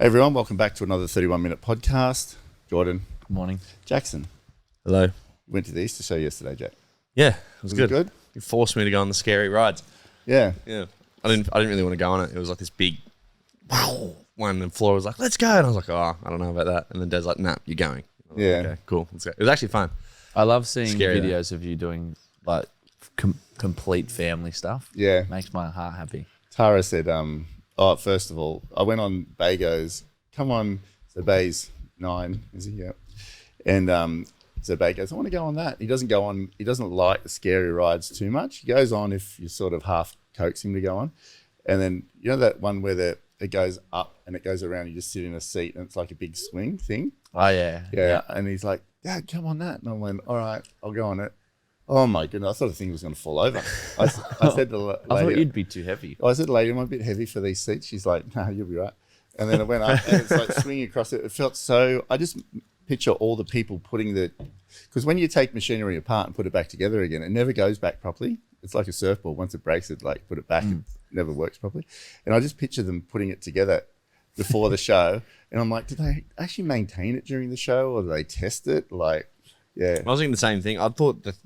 Hey everyone, welcome back to another 31-minute podcast. Jordan. Good morning. Jackson. Hello. Went to the Easter show yesterday, Jack. Yeah, it was Was good. it good? It forced me to go on the scary rides. Yeah. Yeah. I didn't really want to go on it. It was like this big one, and Flora was like, let's go. And I was like, oh, I don't know about that. And then Dad's like, nah, you're going. I was Yeah. like, okay, cool. Let's go. It was actually fun. I love seeing Scary, videos of you doing like complete family stuff. Yeah. Makes my heart happy. Tara said, first of all, I went on Bay goes, come on. So Bay's 9, is he? Yeah. And so Bay goes, I want to go on that. He doesn't like the scary rides too much. He goes on if you sort of half coax him to go on. And then, you know that one where it goes up and it goes around, you just sit in a seat and it's like a big swing thing? Oh, yeah. Yeah. And he's like, Dad, come on that. And I went, all right, I'll go on it. Oh my goodness, I thought the thing was going to fall over. I said to the lady, I thought you'd be too heavy. I said, lady, I'm a bit heavy for these seats. She's like, no, you'll be right. And then it went up and it's like swinging across it. It felt so, I just picture all the people putting because when you take machinery apart and put it back together again, it never goes back properly. It's like a surfboard. Once it breaks, it like put it back, it never works properly. And I just picture them putting it together before the show. And I'm like, did they actually maintain it during the show or do they test it? Like, yeah. I was thinking the same thing. I thought that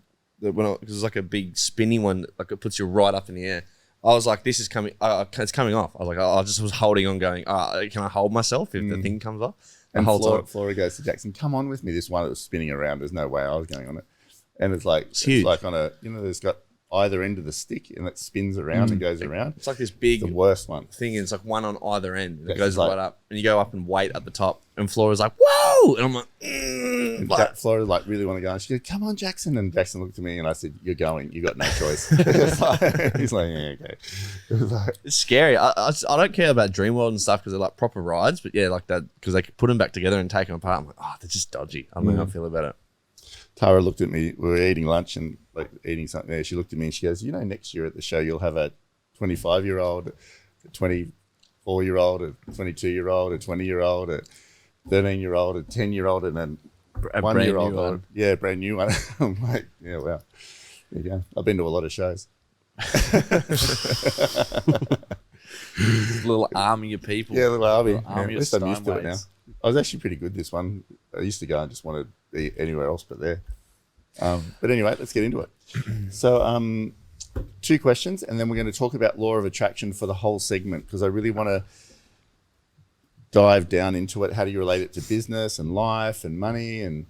when it was like a big spinny one, like it puts you right up in the air. I was like, this is coming, it's coming off. I was like, I just was holding on going, can I hold myself if the thing comes off? And whole time. Flora goes to Jackson, come on with me. This one that was spinning around, there's no way I was going on it. And it's like, huge. like on there's got either end of the stick and it spins around and goes around. It's like this big The worst one. thing, and it's like one on either end. And it That's goes like- right up, and you go up and wait at the top. And Flora's like, whoa! And I'm like, And like, Flora like really want to go. And she goes, come on, Jackson. And Jackson looked at me and I said, you're going. You got no choice. He's like, yeah, okay. It was like, it's scary. I don't care about Dreamworld and stuff because they're like proper rides, but yeah, like that because they could put them back together and take them apart. I'm like, oh, they're just dodgy. I don't know how I feel about it. Tara looked at me. We were eating lunch and like eating something there. She looked at me and she goes, next year at the show, you'll have a 25-year-old, a 24-year-old, a 22-year-old, a 20-year-old, a 13-year-old, a 10-year-old, and then A 1-year-old. brand new one. Yeah, brand new one. I'm like, yeah, well, there you go. I've been to a lot of shows. Little army of people. Yeah, little army. Little army At of least I'm used to it now. Steinways. I was actually pretty good this one. I used to go and just wanted to be anywhere else but there. But anyway, let's get into it. So 2 questions, and then we're going to talk about law of attraction for the whole segment because I really want to dive down into it. How do you relate it to business and life and money and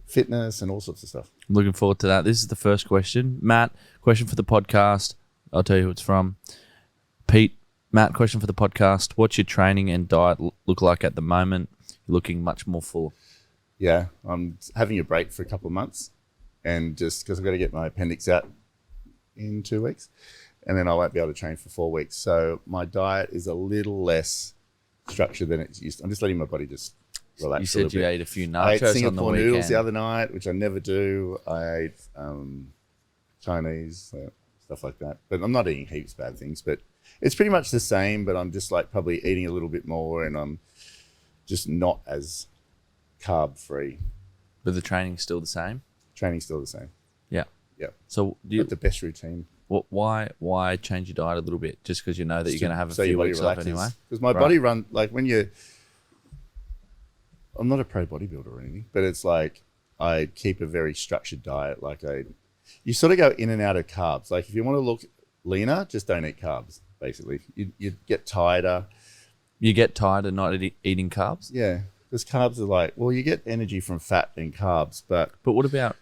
fitness and all sorts of stuff? Looking forward to that. This is the first question. Matt, question for the podcast. I'll tell you who it's from. Pete, Matt, question for the podcast. What's your training and diet look like at the moment? You're looking much more full. Yeah, I'm having a break for a couple of months and just because I've got to get my appendix out in 2 weeks and then I won't be able to train for 4 weeks. So my diet is a little less structured than it's used. I'm just letting my body just relax. You a said little you bit. ate a few I ate nachos on the Singapore weekend. noodles the other night, which I never do. I ate Chinese, stuff like that. But I'm not eating heaps of bad things, but it's pretty much the same, but I'm just like probably eating a little bit more and I'm just not as carb free. But the training's still the same? Training's still the same. Yeah. Yeah. So do you, But the best routine. why change your diet a little bit? Just because you know that you're going to have a So your few body weeks off relaxes. anyway? Because my body run, like when I'm not a pro bodybuilder or anything, but it's like I keep a very structured diet. Like you sort of go in and out of carbs. Like if you want to look leaner, just don't eat carbs, basically. You get tighter. You get tired of not eating carbs? Yeah. Because carbs are like, well, you get energy from fat and carbs, but But what about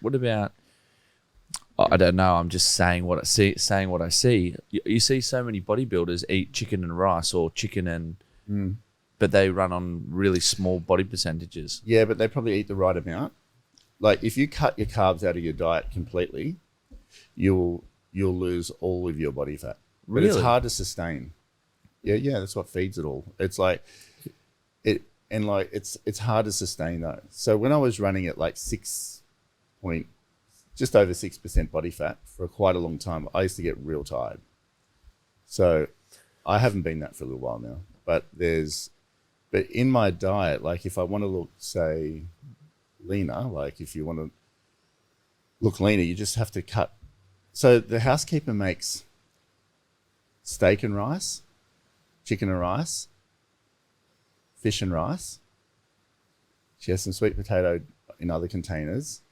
I don't know, I'm just saying what I see. You see so many bodybuilders eat chicken and rice or chicken and but they run on really small body percentages. yeah, but they probably eat the right amount. Like if you cut your carbs out of your diet completely, you'll lose all of your body fat. But it's Really? hard to sustain. Yeah, that's what feeds it all. It's like it's hard to sustain though. So when I was running at like just over 6% body fat for quite a long time, I used to get real tired. So I haven't been that for a little while now. But in my diet, like if I want to look, say, leaner, like if you want to look leaner, you just have to cut. So the housekeeper makes steak and rice, chicken and rice, fish and rice. She has some sweet potato in other containers.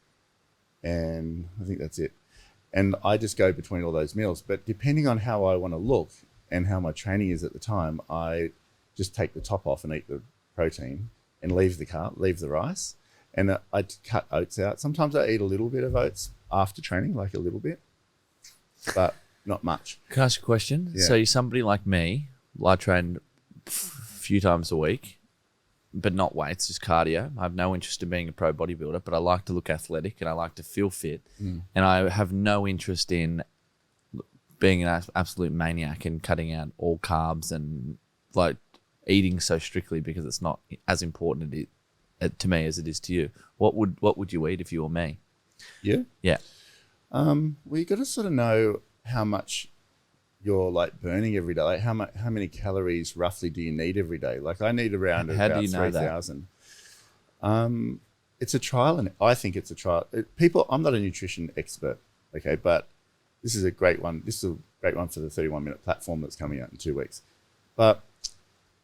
And I think that's it. And I just go between all those meals. But depending on how I want to look and how my training is at the time, I just take the top off and eat the protein and leave the rice. And I cut oats out. Sometimes I eat a little bit of oats after training, like a little bit, but not much. Can I ask you a question? Yeah. So you're somebody like me. I train a few times a week, but not weights, just cardio. I have no interest in being a pro bodybuilder, but I like to look athletic and I like to feel fit. And I have no interest in being an absolute maniac and cutting out all carbs and like eating so strictly because it's not as important to me as it is to you. What would you eat if you were me? Yeah. Yeah. Well, you got to sort of know how much you're like burning every day. Like how many calories roughly do you need every day? Like I need around How about do you know that? 3,000. It's a trial, and I think it's a trial. I'm not a nutrition expert, okay, but this is a great one. This is a great one for the 31-minute platform that's coming out in 2 weeks. But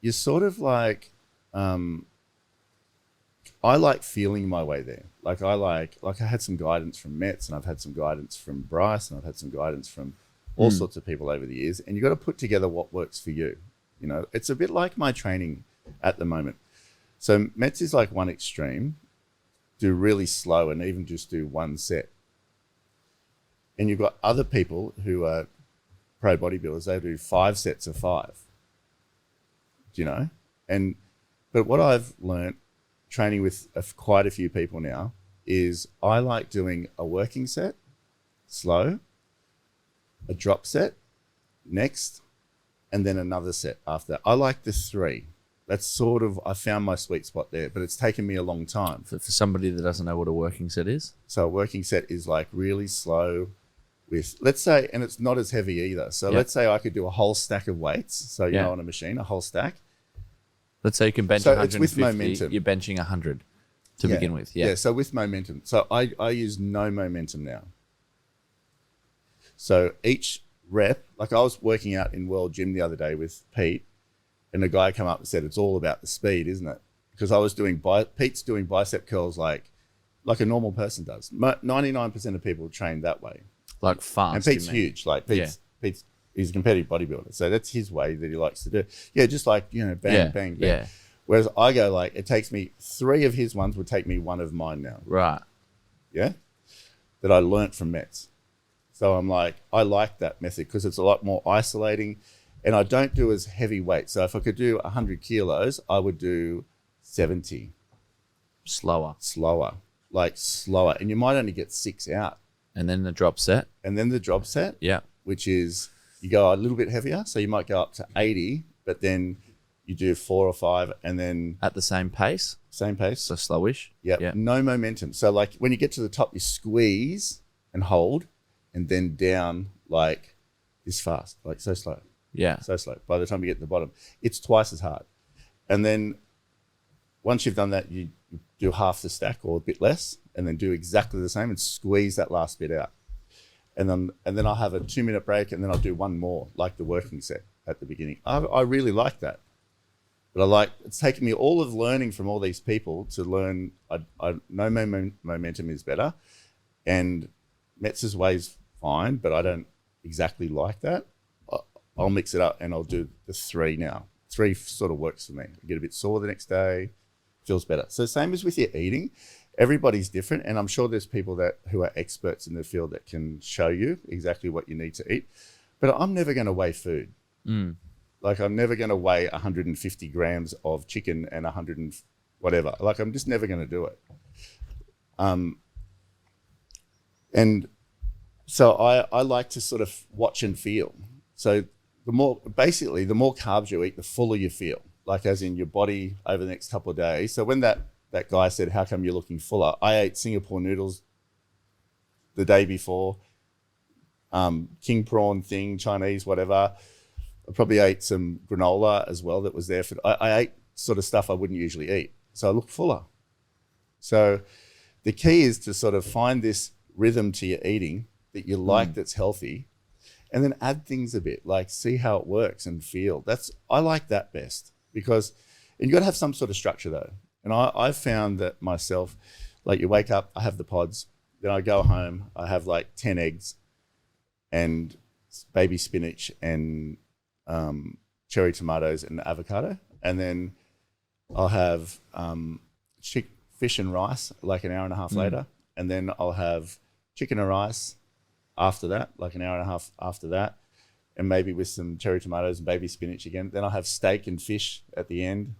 you're sort of like, I like feeling my way there. Like I had some guidance from Metz, and I've had some guidance from Bryce, and I've had some guidance from all sorts of people over the years. And you got to put together what works for you. You know, it's a bit like my training at the moment. So Metz is like one extreme, do really slow and even just do one set. And you've got other people who are pro bodybuilders, they do 5 sets of 5. Do you know? But what I've learned training with quite a few people now is I like doing a working set, slow, a drop set, next, and then another set after that. I like the 3. That's sort of, I found my sweet spot there, but it's taken me a long time. For somebody that doesn't know what a working set is? So a working set is like really slow with, let's say, and it's not as heavy either. So let's say I could do a whole stack of weights. So, you know, on a machine, a whole stack. Let's say you can bench So 150. it's with momentum. You're benching 100 to begin with. Yeah. So with momentum. So I use no momentum now. So each rep, like I was working out in World Gym the other day with Pete, and the guy came up and said, it's all about the speed, isn't it? Because I was doing, Pete's doing bicep curls like a normal person does. 99% of people train that way. Like fast. And Pete's huge. Like Pete's, he's a competitive bodybuilder. So that's his way that he likes to do. Yeah, just like, you know, bang, bang, bang. Yeah. Whereas I go like, it takes me 3 of his ones would take me 1 of mine now. Right. Yeah. That I learnt from Metz. So I'm like, I like that method because it's a lot more isolating and I don't do as heavy weight. So if I could do 100 kilos, I would do 70. Slower. Like slower. And you might only get 6 out. And then the drop set. And then the drop set. Yeah. Which is you go a little bit heavier. So you might go up to 80, but then you do 4 or 5 and then. At the same pace. Same pace. So slowish. Yep. Yeah. No momentum. So like when you get to the top, you squeeze and hold and then down like this fast, like so slow. Yeah. So slow. By the time you get to the bottom, it's twice as hard. And then once you've done that, you do half the stack or a bit less and then do exactly the same and squeeze that last bit out. And then I'll have a 2-minute break and then I'll do one more, like the working set at the beginning. I really like that. But it's taken me all of learning from all these people to learn I know momentum is better and Metz's way's fine, but I don't exactly like that. I'll mix it up and I'll do the 3 now. 3 sort of works for me. I get a bit sore the next day, feels better. So same as with your eating, everybody's different. And I'm sure there's people who are experts in the field that can show you exactly what you need to eat. But I'm never going to weigh food. Like I'm never going to weigh 150 grams of chicken and 100 and whatever. Like I'm just never going to do it. And so I like to sort of watch and feel. So the more carbs you eat, the fuller you feel, like as in your body over the next couple of days. So when that guy said, how come you're looking fuller? I ate Singapore noodles the day before, king prawn thing, Chinese, whatever. I probably ate some granola as well that was there. I ate sort of stuff I wouldn't usually eat. So I look fuller. So the key is to sort of find this rhythm to your eating that you like that's healthy, and then add things a bit, like see how it works and feel. I like that best because And you got to have some sort of structure though. And I've found that myself, like you wake up, I have the pods, then I go home, I have like 10 eggs and baby spinach and cherry tomatoes and avocado. And then I'll have fish and rice like an hour and a half later. And then I'll have chicken and rice after that, like an hour and a half after that. And maybe with some cherry tomatoes and baby spinach again. Then I'll have steak and fish at the end,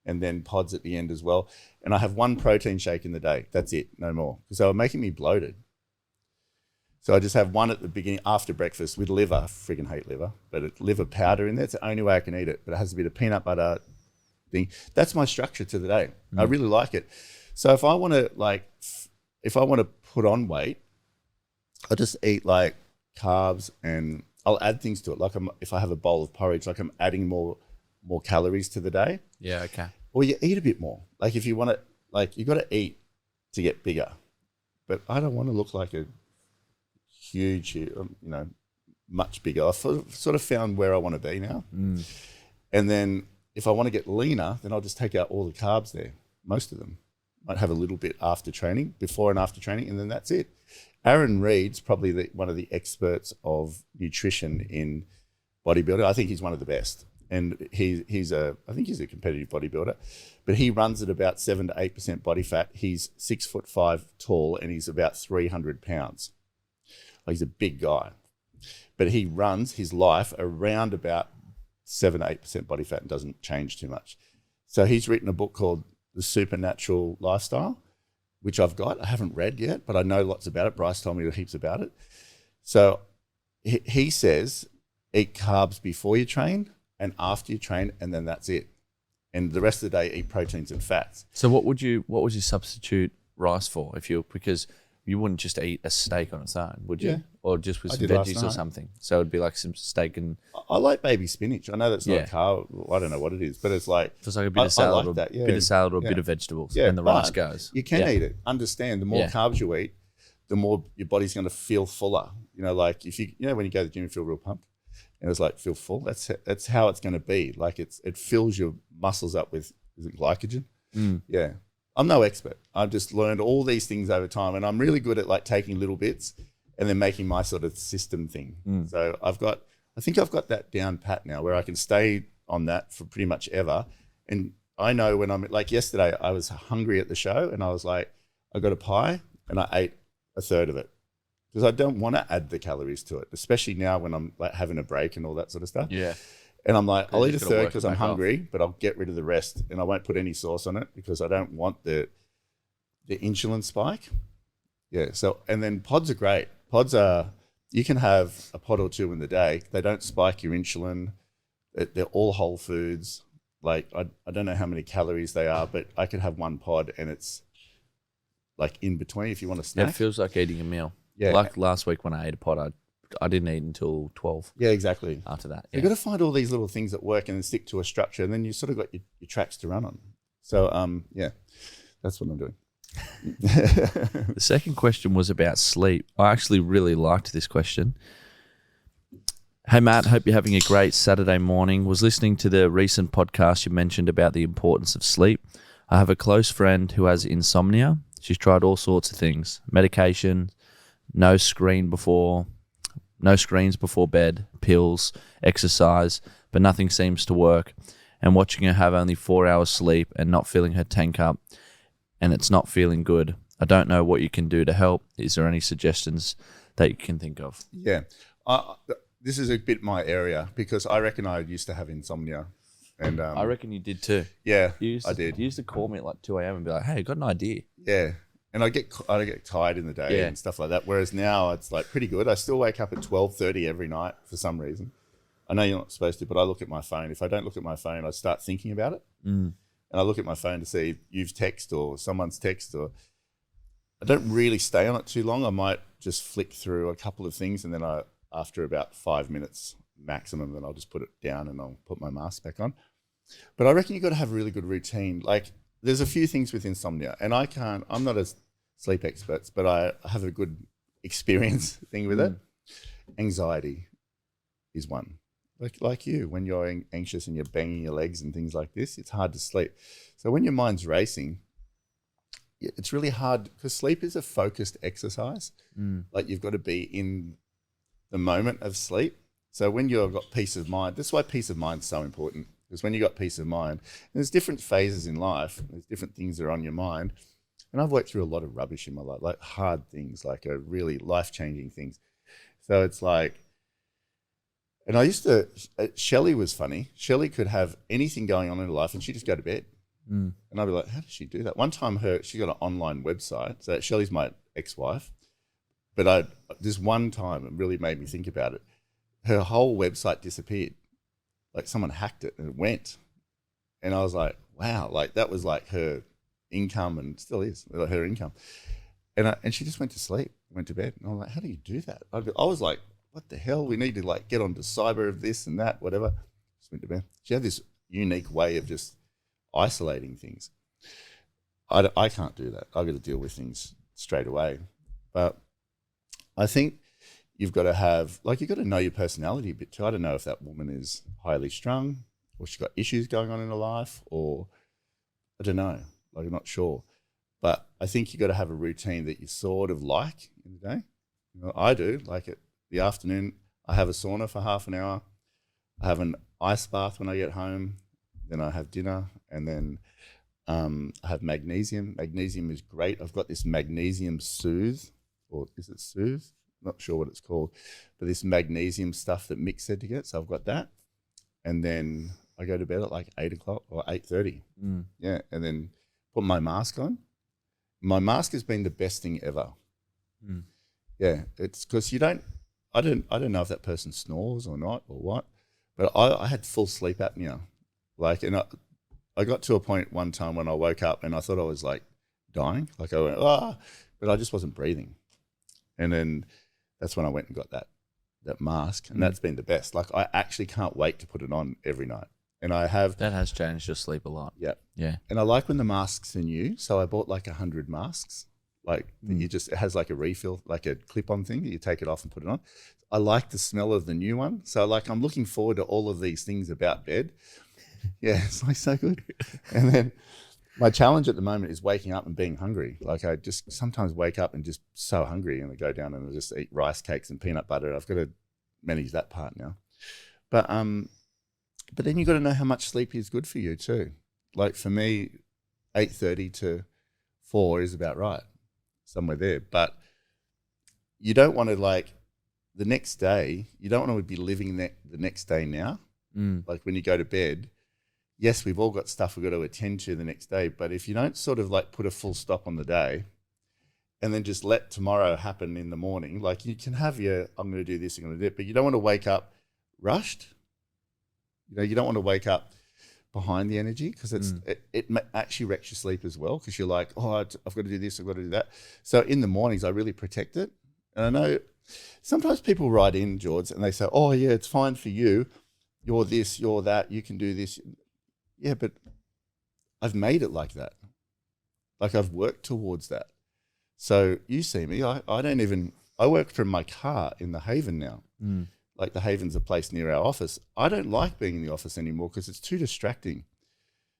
and then pods at the end as well. And I have one protein shake in the day. That's it, no more. Because they were making me bloated. So I just have one at the beginning after breakfast with liver. I friggin' hate liver, but it's liver powder in there. It's the only way I can eat it. But it has a bit of peanut butter thing. That's my structure to the day. I really like it. So if I want to put on weight, I just eat like carbs and I'll add things to it. Like if I have a bowl of porridge, like I'm adding more calories to the day. Yeah, okay. Or you eat a bit more. Like if you want to, like you got to eat to get bigger. But I don't want to look like a huge, much bigger. I've sort of found where I want to be now. And then if I want to get leaner, then I'll just take out all the carbs there, most of them. Might have a little bit after training, before and after training, and then that's it. Aaron Reed's probably one of the experts of nutrition in bodybuilding. I think he's one of the best. And I think he's a competitive bodybuilder, but he runs at about 7 to 8% body fat. He's 6'5" tall and he's about 300 pounds. Like he's a big guy, but he runs his life around about 7 to 8% body fat and doesn't change too much. So he's written a book called The Supernatural Lifestyle, which I've got. I haven't read yet, but I know lots about it. Bryce told me heaps about it. So he says, eat carbs before you train and after you train, and then that's it. And the rest of the day, eat proteins and fats. So what would you substitute rice for because you wouldn't just eat a steak on its own, would you? Yeah. Or just with some veggies or something? So it'd be like some steak and... I like baby spinach. I know that's not a carb. I don't know what it is, but it's like... It's like a bit of salad, like that, bit of salad or a bit of vegetables, and the rice goes. You can eat it. Understand, the more carbs you eat, the more your body's going to feel fuller. Like if you when you go to the gym and feel real pumped, and it's like feel full. That's how it's going to be. Like it fills your muscles up with glycogen. Yeah. I'm no expert. I've just learned all these things over time, and I'm really good at like taking little bits and then making my sort of system thing. So I think I've got that down pat now where I can stay on that for pretty much ever. And I know when I'm like yesterday, I was hungry at the show and I was like, I got a pie and I ate a third of it because I don't want to add the calories to it, especially now when I'm like having a break and all that sort of stuff. Yeah. And I'm like, I'll eat a third because I'm hungry, but I'll get rid of the rest and I won't put any sauce on it because I don't want the insulin spike. Yeah. So, and then pods are great. Pods are, you can have a pod or two in the day. They don't spike your insulin. They're all whole foods. Like, I don't know how many calories they are, but I could have one pod and it's like in between if you want to snack. It feels like eating a meal. Yeah. Like last week when I ate a pod, I didn't eat until 12. Yeah, exactly. After that. You've got to find all these little things that work and then stick to a structure, and then you sort of got your tracks to run on. So, that's what I'm doing. The second question was about sleep. I actually really liked this question. Hey, Matt, hope you're having a great Saturday morning. Was listening to the recent podcast you mentioned about the importance of sleep. I have a close friend who has insomnia. She's tried all sorts of things, medication, no screens before bed, pills, exercise, but nothing seems to work. And watching her have only 4 hours sleep and not filling her tank up, and it's not feeling good. I don't know what you can do to help. Is there any suggestions that you can think of? Yeah. This is a bit my area because I reckon I used to have insomnia. And I reckon you did too. Yeah, I did. You used to call me at like 2 a.m. and be like, hey, I got an idea. Yeah. And I get tired in the day and stuff like that. Whereas now it's like pretty good. I still wake up at 12:30 every night for some reason. I know you're not supposed to, but I look at my phone. If I don't look at my phone, I start thinking about it. And I look at my phone to see if you've text or someone's text, or I don't really stay on it too long. I might just flick through a couple of things and then after about 5 minutes maximum, then I'll just put it down and I'll put my mask back on. But I reckon you've got to have a really good routine. Like there's a few things with insomnia and I'm not a sleep expert, but I have a good experience thing with it. Anxiety is one. like you, when you're anxious and you're banging your legs and things like this, it's hard to sleep. So when your mind's racing, it's really hard because sleep is a focused exercise. Like you've got to be in the moment of sleep. So when you've got peace of mind, that's why peace of mind is so important. Because when you got peace of mind, there's different phases in life. There's different things that are on your mind. And I've worked through a lot of rubbish in my life, like hard things, like really life-changing things. So it's like, and I used to, Shelley was funny. Shelley could have anything going on in her life and she'd just go to bed. And I'd be like, how does she do that? One time she got an online website. So Shelley's my ex-wife. But this one time, it really made me think about it. Her whole website disappeared. Like someone hacked it and it went. And I was like, wow, like that was like her income and still is her income. And she just went to sleep, went to bed. And I was like, how do you do that? I was like, what the hell? We need to like get onto cyber of this and that, whatever. Just went to bed. She had this unique way of just isolating things. I can't do that. I've got to deal with things straight away. But I think you've got to have, like, you've got to know your personality a bit too. I don't know if that woman is highly strung or she's got issues going on in her life, or I don't know. Like, I'm not sure. But I think you've got to have a routine that you sort of like in the day. You know, I do. Like at the afternoon, I have a sauna for half an hour. I have an ice bath when I get home. Then I have dinner, and then I have magnesium. Magnesium is great. I've got this magnesium soothe, or is it soothe? Not sure what it's called, but this magnesium stuff that Mick said to get. So I've got that, and then I go to bed at like 8 o'clock or 8:30. Yeah, and then put my mask on. My mask has been the best thing ever. Yeah, it's because I don't know if that person snores or not or what, but I had full sleep apnea. Like, and I got to a point one time when I woke up and I thought I was like dying. Like I went, but I just wasn't breathing. And then that's when I went and got that mask, and that's been the best. Like I actually can't wait to put it on every night. And I have. That has changed your sleep a lot. Yeah. Yeah. And I like when the masks are new. So I bought like 100 masks. Like it has like a refill, like a clip-on thing that you take it off and put it on. I like the smell of the new one. So like I'm looking forward to all of these things about bed. Yeah, it's like so good. And then my challenge at the moment is waking up and being hungry. Like I just sometimes wake up and just so hungry, and I go down and I just eat rice cakes and peanut butter. I've got to manage that part now. But then you've got to know how much sleep is good for you too. Like for me, 8:30 to 4 is about right, somewhere there. But you don't want to like the next day, you don't want to be living the next day now. Like when you go to bed, yes, we've all got stuff we've got to attend to the next day. But if you don't sort of like put a full stop on the day and then just let tomorrow happen in the morning, like you can have I'm going to do this, I'm going to do it, but you don't want to wake up rushed. You know, you don't want to wake up behind the energy because it actually wrecks your sleep as well, because you're like, oh, I've got to do this, I've got to do that. So in the mornings, I really protect it. And I know sometimes people write in, George, and they say, oh, yeah, it's fine for you. You're this, you're that, you can do this. Yeah, but I've made it like that. Like I've worked towards that. So you see me, I work from my car in the Haven now. Like the Haven's a place near our office. I don't like being in the office anymore because it's too distracting.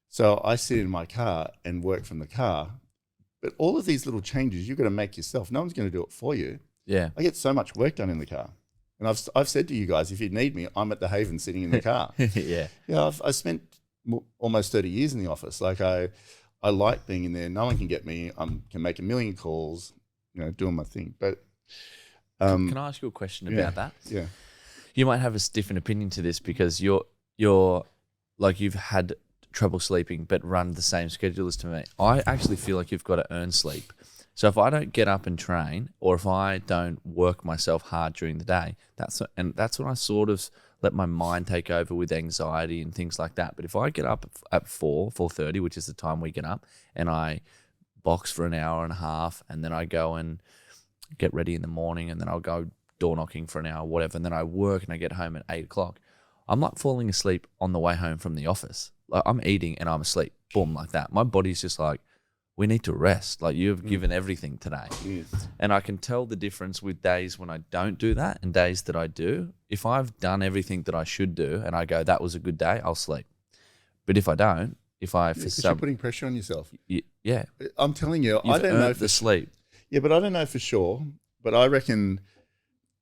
So I sit in my car and work from the car. But all of these little changes you've got to make yourself. No one's going to do it for you. Yeah. I get so much work done in the car. And I've said to you guys, if you need me, I'm at the Haven sitting in the car. Yeah. Yeah, I've spent almost 30 years in the office. Like I like being in there. No one can get me. I can make a million calls, doing my thing. But can I ask you a question about that? Yeah. You might have a different opinion to this because you're like you've had trouble sleeping but run the same schedule as to me. I actually feel like you've got to earn sleep. So if I don't get up and train, or if I don't work myself hard during the day, that's when I sort of let my mind take over with anxiety and things like that. But if I get up at 4:30, which is the time we get up, and I box for an hour and a half, and then I go and get ready in the morning, and then I'll go door knocking for an hour, whatever, and then I work and I get home at 8 o'clock. I'm like falling asleep on the way home from the office. Like I'm eating and I'm asleep, boom, like that. My body's just like, we need to rest. Like, you've given everything today. Yes. And I can tell the difference with days when I don't do that and days that I do. If I've done everything that I should do and I go, that was a good day, I'll sleep. But if I don't, Because you're putting pressure on yourself. yeah, I'm telling you, you've I don't know earned the sleep. Yeah, but I don't know for sure. But I reckon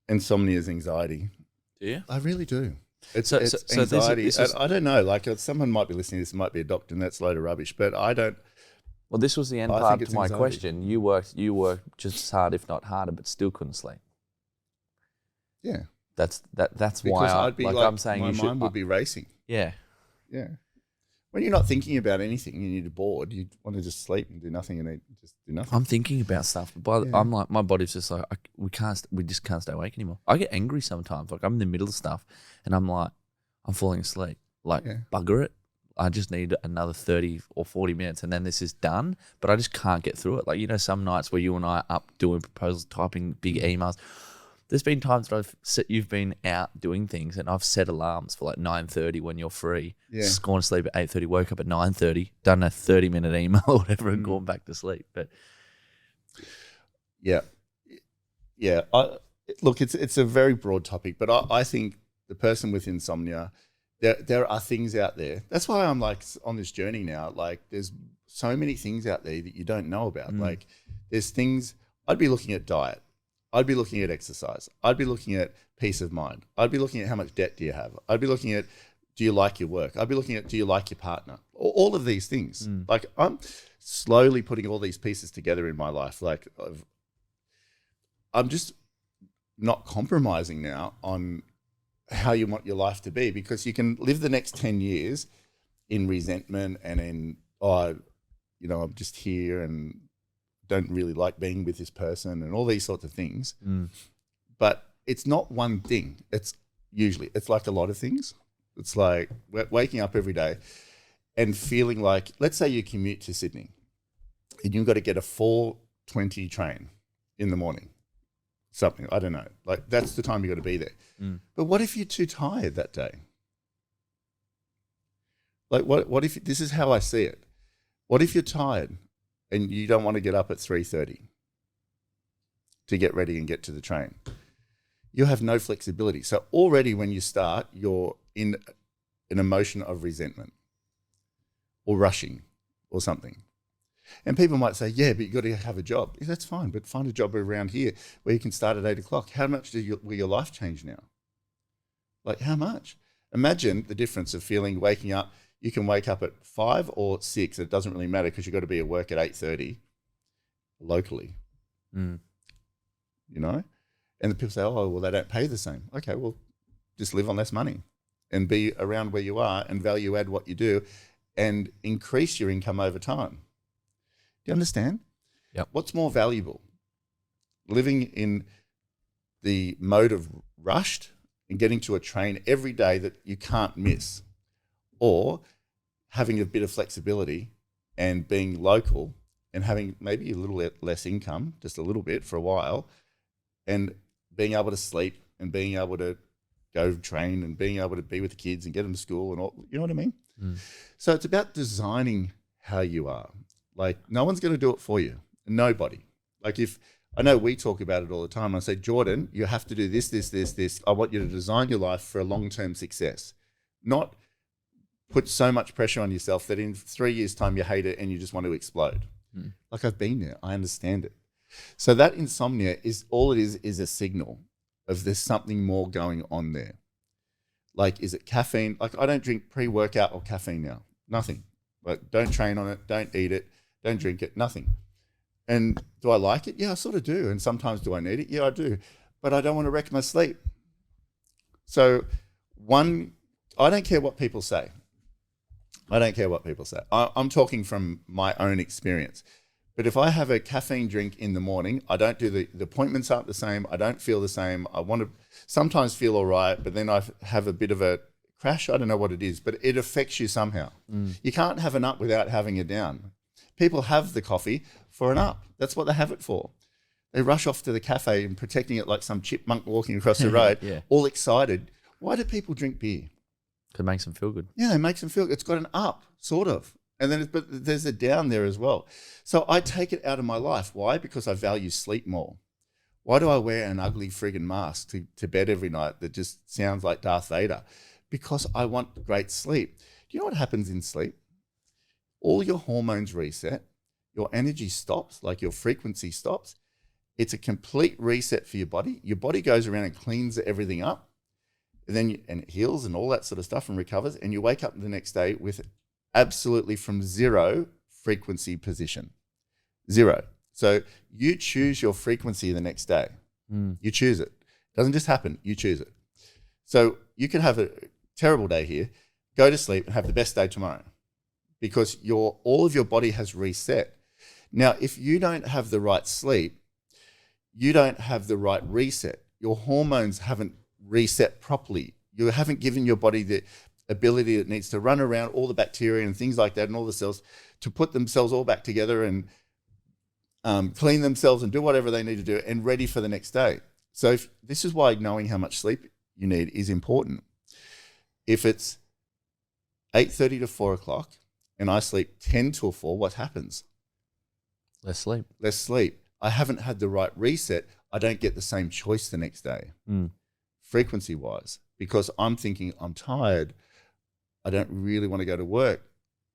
insomnia is anxiety. Do you? I really do. It's So anxiety. this is, I don't know. Like, someone might be listening to this, might be a doctor, and that's a load of rubbish. But I don't. well, this was the end I part think it's to my anxiety. question. You worked just as hard, if not harder, but still couldn't sleep. Yeah. That's Because why I'd be I'm saying my you should. mind would be racing. Yeah. Yeah. When you're not thinking about anything and you're bored, you want to just sleep and do nothing and just do nothing. I'm thinking about stuff, but I'm like, my body's just like, we just can't stay awake anymore. I get angry sometimes. Like, I'm in the middle of stuff and I'm like, I'm falling asleep. Like, bugger it. I just need another 30 or 40 minutes and then this is done, but I just can't get through it. Like, you know, some nights where you and I are up doing proposals, typing big emails. There's been times that you've been out doing things and I've set alarms for like 9:30 when you're free. Yeah. Just gone to sleep at 8:30, woke up at 9:30, done a 30-minute email or whatever and gone back to sleep. But yeah. Look, it's a very broad topic, but I think the person with insomnia, there are things out there. That's why I'm like on this journey now. Like, there's so many things out there that you don't know about. Like, there's things. I'd be looking at diet. I'd be looking at exercise. I'd be looking at peace of mind. I'd be looking at how much debt do you have. I'd be looking at, do you like your work? I'd be looking at, do you like your partner? All of these things. Like, I'm slowly putting all these pieces together in my life. Like, I'm just not compromising now on how you want your life to be, because you can live the next 10 years in resentment and in, I'm just here and don't really like being with this person and all these sorts of things. But it's not one thing. It's like a lot of things. It's like waking up every day and feeling like, let's say you commute to Sydney and you've got to get a 4:20 train in the morning. Something, I don't know. Like, that's the time you got to be there. But what if you're too tired that day? Like, what if, this is how I see it. What if you're tired and you don't want to get up at 3:30 to get ready and get to the train? You have no flexibility. So already when you start, you're in an emotion of resentment or rushing or something. And people might say, yeah, but you've got to have a job. Yeah, that's fine, but find a job around here where you can start at 8 o'clock. How much will your life change now? Like, how much? Imagine the difference of waking up. You can wake up at 5 or 6. It doesn't really matter because you've got to be at work at 8:30 locally, you know? And the people say, oh, well, they don't pay the same. Okay, well, just live on less money and be around where you are and value add what you do and increase your income over time. Do you understand? Yep. What's more valuable? Living in the mode of rushed and getting to a train every day that you can't miss, or having a bit of flexibility and being local and having maybe a little less income, just a little bit for a while, and being able to sleep and being able to go train and being able to be with the kids and get them to school and all, you know what I mean? So it's about designing how you are. Like, no one's going to do it for you. Nobody. Like, I know we talk about it all the time. I say, Jordan, you have to do this, this, this, this. I want you to design your life for a long-term success, not put so much pressure on yourself that in 3 years' time you hate it and you just want to explode. Like, I've been there. I understand it. So that insomnia is all it is a signal of there's something more going on there. Like, is it caffeine? Like, I don't drink pre-workout or caffeine now. Nothing. Like, don't train on it. Don't eat it. Don't drink it. Nothing. And do I like it? Yeah, I sort of do. And sometimes do I need it? Yeah, I do. But I don't want to wreck my sleep. So I don't care what people say. I don't care what people say. I'm talking from my own experience. But if I have a caffeine drink in the morning, I don't do the appointments aren't the same. I don't feel the same. I want to sometimes feel all right, but then I have a bit of a crash. I don't know what it is, but it affects you somehow. You can't have an up without having a down. People have the coffee for an up. That's what they have it for. They rush off to the cafe and protecting it like some chipmunk walking across the road, all excited. Why do people drink beer? Because it makes them feel good. Yeah, it makes them feel. It's got an up, sort of. And then, but there's a down there as well. So I take it out of my life. Why? Because I value sleep more. Why do I wear an ugly friggin' mask to bed every night that just sounds like Darth Vader? Because I want great sleep. Do you know what happens in sleep? All your hormones reset. Your energy stops, like your frequency stops. It's a complete reset for your body. Your body goes around and cleans everything up. And then and it heals and all that sort of stuff and recovers. And you wake up the next day with absolutely from zero frequency position. Zero. So you choose your frequency the next day. You choose it. It doesn't just happen. You choose it. So you can have a terrible day here, go to sleep and have the best day tomorrow because all of your body has reset. Now, if you don't have the right sleep, you don't have the right reset. Your hormones haven't reset properly. You haven't given your body the ability that needs to run around all the bacteria and things like that and all the cells to put themselves all back together and clean themselves and do whatever they need to do and ready for the next day. So this is why knowing how much sleep you need is important. If it's 8:30 to 4 o'clock and I sleep 10 till 4, what happens? Less sleep. Less sleep. I haven't had the right reset. I don't get the same choice the next day, frequency-wise, because I'm thinking I'm tired. I don't really want to go to work.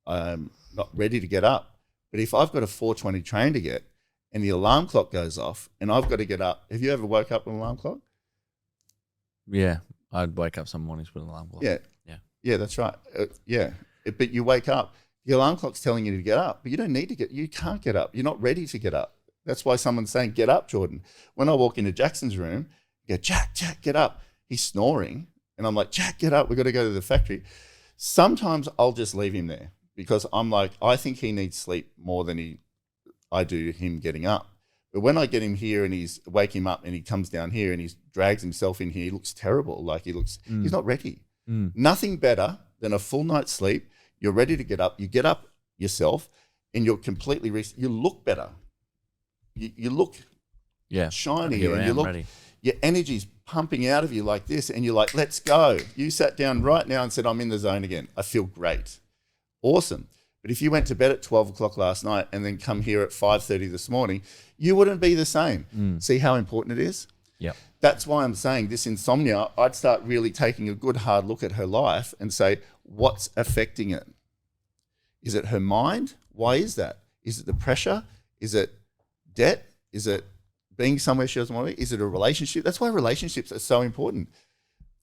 I'm not ready to get up. But if I've got a 4:20 train to get and the alarm clock goes off and I've got to get up, have you ever woke up with an alarm clock? Yeah, I'd wake up some mornings with an alarm clock. Yeah, that's right. But you wake up, the alarm clock's telling you to get up, but you don't need to you can't get up. You're not ready to get up. That's why someone's saying, get up, Jordan. When I walk into Jackson's room, I go, Jack, get up. He's snoring. And I'm like, Jack, get up. We've got to go to the factory. Sometimes I'll just leave him there because I'm like, I think he needs sleep more than I do him getting up. But when I get him here and wake him up and he comes down here and he drags himself in here, he looks terrible. Like he's not ready. Nothing better than a full night's sleep. You're ready to get up. You get up yourself and you're completely you look better. You look shiny and you look ready. Your energy's pumping out of you like this and you're like, let's go. You sat down right now and said, I'm in the zone again. I feel great. Awesome. But if you went to bed at 12 o'clock last night and then come here at 5:30 this morning, you wouldn't be the same. See how important it is? Yeah. That's why I'm saying this insomnia, I'd start really taking a good hard look at her life and say, what's affecting it? Is it her mind? Why is that? Is it the pressure? Is it debt? Is it being somewhere she doesn't want to be? Is it a relationship? That's why relationships are so important.